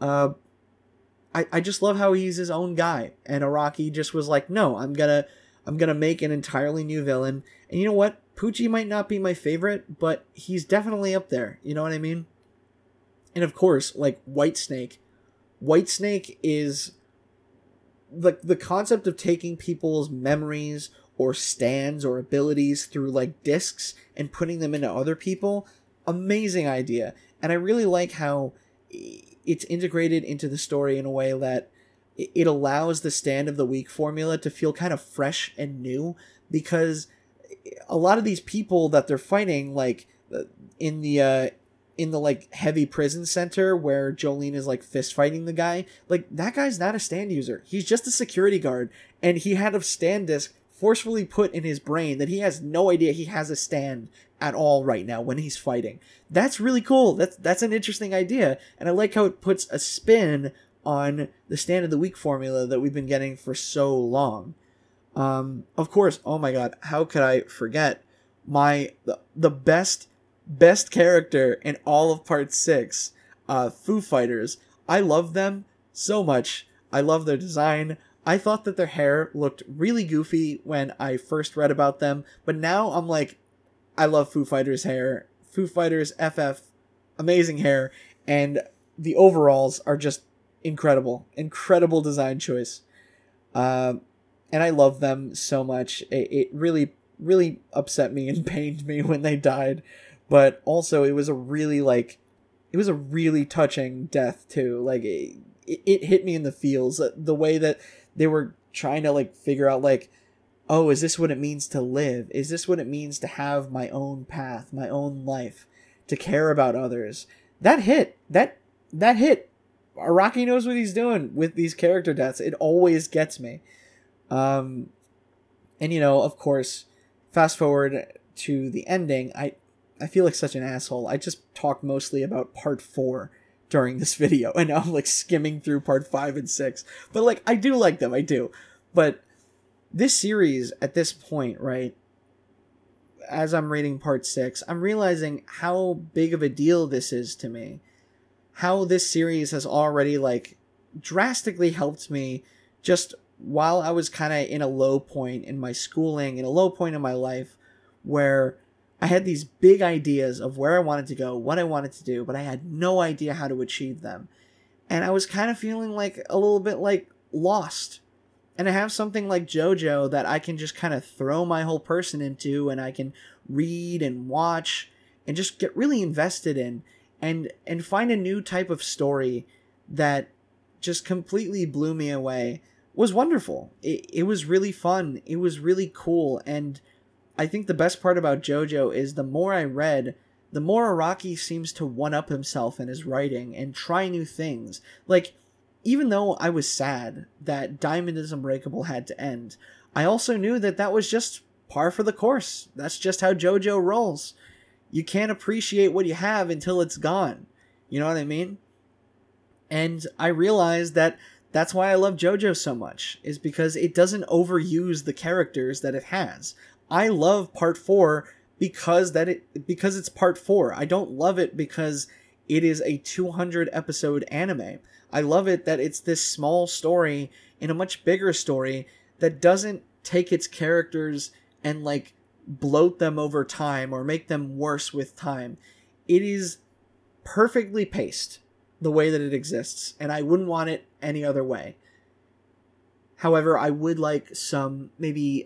Speaker 1: I just love how he's his own guy, and Araki just was like, no, I'm gonna make an entirely new villain. And you know what? Poochie might not be my favorite, but he's definitely up there. You know what I mean? And of course, like Whitesnake. Whitesnake is the concept of taking people's memories or stands or abilities through like discs and putting them into other people. Amazing idea. And I really like how it's integrated into the story in a way that it allows the stand of the week formula to feel kind of fresh and new, because a lot of these people that they're fighting, like in the like heavy prison center where Jolene is like fist fighting the guy, like that guy's not a stand user. He's just a security guard, and he had a stand disc forcefully put in his brain that he has no idea he has a stand at all right now when he's fighting. That's really cool. That's an interesting idea, and I like how it puts a spin on the stand of the week formula that we've been getting for so long. Of course, oh my god, how could I forget the best character in all of Part 6, Foo Fighters. I love them so much. I love their design. I thought that their hair looked really goofy when I first read about them, but now I'm like, I love Foo Fighters hair. Foo Fighters FF, amazing hair, and the overalls are just incredible. Incredible design choice. And I love them so much. It really, really upset me and pained me when they died. But also, it was a really touching death too. Like it hit me in the feels. The way that they were trying to like figure out like, oh, is this what it means to live? Is this what it means to have my own path, my own life, to care about others? That hit. That hit. Araki knows what he's doing with these character deaths. It always gets me. And you know, of course, fast forward to the ending. I feel like such an asshole. I just talked mostly about Part 4 during this video, and now I'm like skimming through Part 5 and 6. But like, I do like them, I do. But this series, at this point, right, as I'm reading Part 6, I'm realizing how big of a deal this is to me. How this series has already, like, drastically helped me just while I was kind of in a low point in my schooling, in a low point in my life, where I had these big ideas of where I wanted to go, what I wanted to do, but I had no idea how to achieve them. And I was kind of feeling like a little bit like lost. And I have something like Jojo that I can just kind of throw my whole person into, and I can read and watch and just get really invested in and find a new type of story that just completely blew me away. Was wonderful. It was really fun. It was really cool. And I think the best part about Jojo is the more I read, the more Araki seems to one-up himself in his writing and try new things. Like, even though I was sad that Diamond is Unbreakable had to end, I also knew that that was just par for the course. That's just how Jojo rolls. You can't appreciate what you have until it's gone. You know what I mean? And I realized that that's why I love Jojo so much, is because it doesn't overuse the characters that it has. I love Part 4 because it's Part 4. I don't love it because it is a 200 episode anime. I love it that it's this small story in a much bigger story that doesn't take its characters and like bloat them over time or make them worse with time. It is perfectly paced the way that it exists, and I wouldn't want it any other way. However, I would like some maybe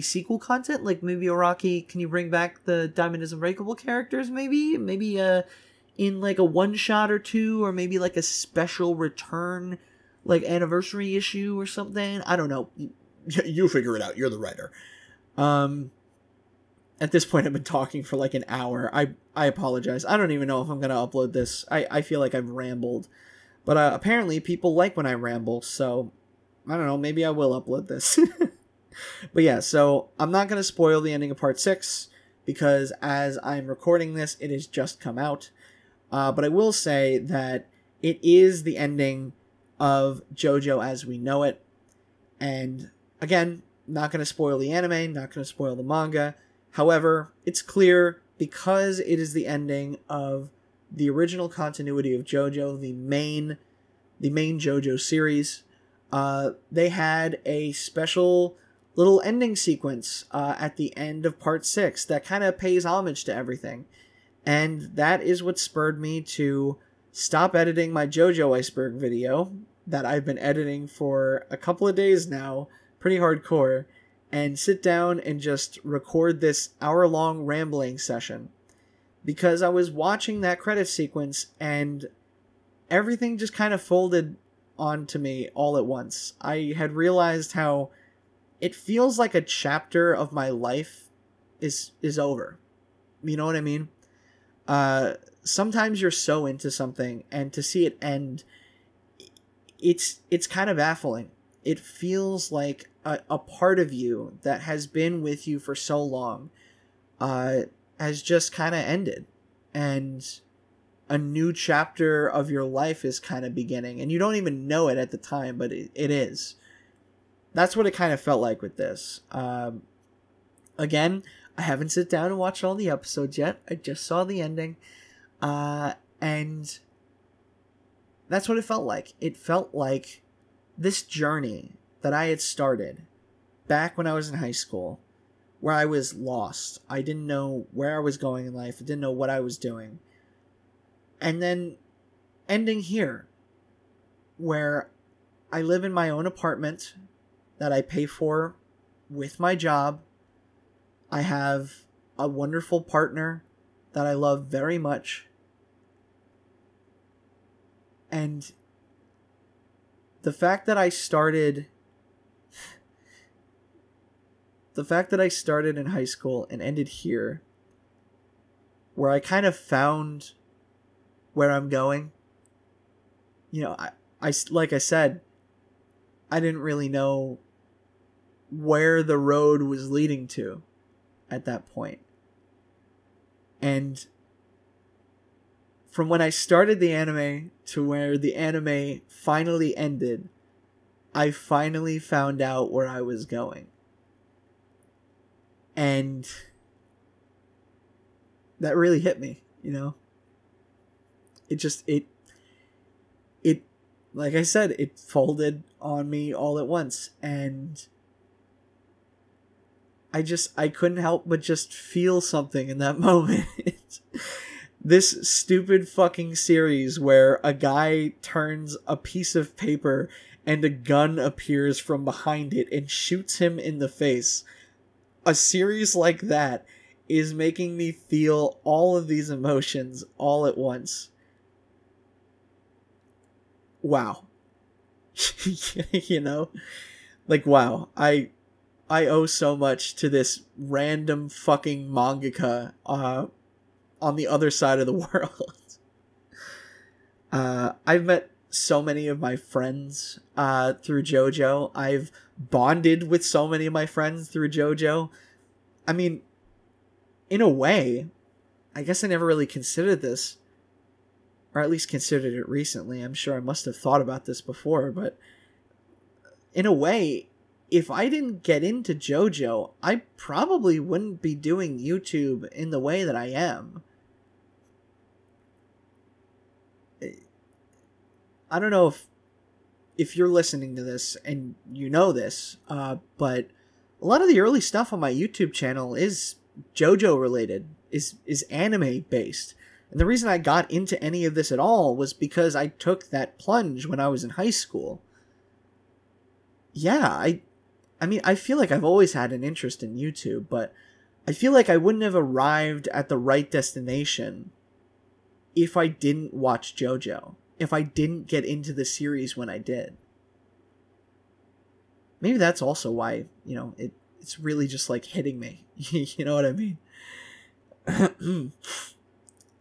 Speaker 1: sequel content, like maybe Araki, can you bring back the Diamond is Unbreakable characters maybe in like a one shot or two, or maybe like a special return, like anniversary issue or something. I don't know. You figure it out. You're the writer. At this point, I've been talking for like an hour. I apologize. I don't even know if I'm going to upload this. I feel like I've rambled. But apparently people like when I ramble, so I don't know, maybe I will upload this. But yeah, so I'm not going to spoil the ending of Part 6, because as I'm recording this, it has just come out. But I will say that it is the ending of JoJo as we know it. And again, not going to spoil the anime, not going to spoil the manga. However, it's clear because it is the ending of the original continuity of JoJo, the main JoJo series. They had a special little ending sequence at the end of part 6 that kind of pays homage to everything. And that is what spurred me to stop editing my JoJo Iceberg video that I've been editing for a couple of days now, pretty hardcore, and sit down and just record this hour-long rambling session. Because I was watching that credit sequence and everything just kind of folded onto me all at once. I had realized how it feels like a chapter of my life is over. You know what I mean? Sometimes you're so into something, and to see it end, it's kind of baffling. It feels like a part of you that has been with you for so long has just kind of ended, and a new chapter of your life is kind of beginning, and you don't even know it at the time, but it is. That's what it kind of felt like with this. Again, I haven't sit down and watched all the episodes yet. I just saw the ending. And that's what it felt like. It felt like this journey that I had started back when I was in high school, where I was lost. I didn't know where I was going in life. I didn't know what I was doing. And then ending here, where I live in my own apartment that I pay for with my job. I have a wonderful partner that I love very much. And the fact that I started in high school and ended here, where I kind of found where I'm going. You know, I like I said, I didn't really know where the road was leading to at that point. And from when I started the anime to where the anime finally ended, I finally found out where I was going. And that really hit me, you know? It like I said, it folded on me all at once, and I couldn't help but just feel something in that moment. This stupid fucking series where a guy turns a piece of paper and a gun appears from behind it and shoots him in the face. A series like that is making me feel all of these emotions all at once. Wow. You know? Like, wow. I owe so much to this random fucking mangaka on the other side of the world. I've met so many of my friends through JoJo. I've bonded with so many of my friends through JoJo. I mean, in a way, I guess I never really considered this, or at least considered it recently. I'm sure I must have thought about this before, but in a way, if I didn't get into JoJo, I probably wouldn't be doing YouTube in the way that I am. I don't know if you're listening to this and you know this, but a lot of the early stuff on my YouTube channel is JoJo related, is anime based. And the reason I got into any of this at all was because I took that plunge when I was in high school. Yeah, I mean, I feel like I've always had an interest in YouTube, but I feel like I wouldn't have arrived at the right destination if I didn't watch JoJo, if I didn't get into the series when I did. Maybe that's also why, you know, it's really just like hitting me. You know what I mean?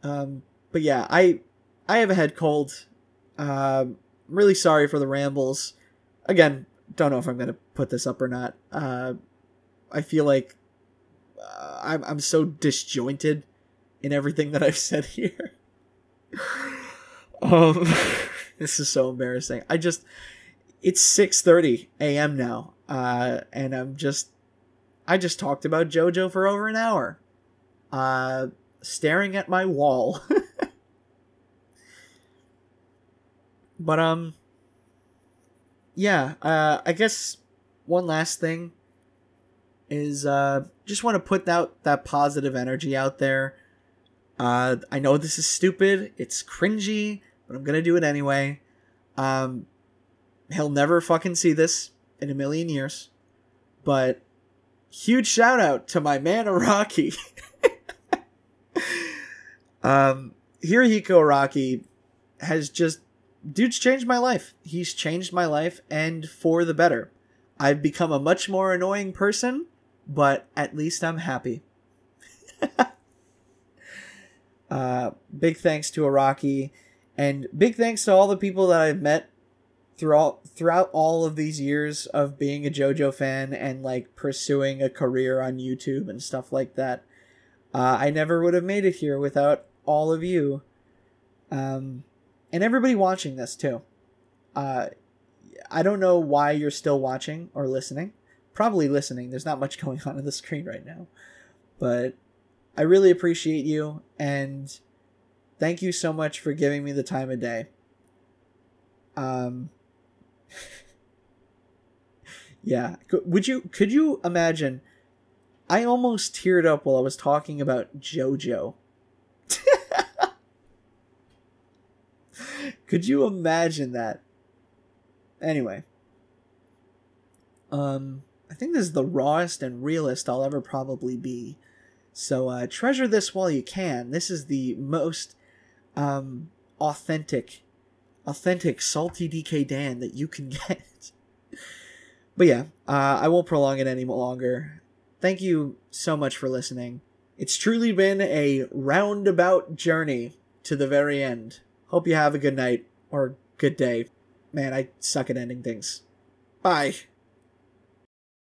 Speaker 1: But yeah, I have a head cold. Really sorry for the rambles. Again, don't know if I'm gonna put this up or not. I feel like I'm so disjointed in everything that I've said here. This is so embarrassing. It's 6:30 a.m. now, and I just talked about JoJo for over an hour, staring at my wall. But yeah, I guess one last thing is just want to put out that positive energy out there. I know this is stupid, it's cringy, but I'm gonna do it anyway. He'll never fucking see this in a million years, but huge shout out to my man Araki. Hirohiko Araki has just, dude's changed my life. He's changed my life, and for the better. I've become a much more annoying person, but at least I'm happy. Big thanks to Araki, and big thanks to all the people that I've met throughout all of these years of being a JoJo fan and like pursuing a career on YouTube and stuff like that. I never would have made it here without all of you, and everybody watching this too. I don't know why you're still watching or listening. Probably listening. There's not much going on the screen right now, but I really appreciate you, and thank you so much for giving me the time of day. Yeah. Could you imagine? I almost teared up while I was talking about JoJo. Could you imagine that? Anyway. I think this is the rawest and realest I'll ever probably be. So treasure this while you can. This is the most authentic salty DK Dan that you can get. But yeah, I won't prolong it any longer. Thank you so much for listening. It's truly been a roundabout journey to the very end. Hope you have a good night or good day. Man, I suck at ending things. Bye.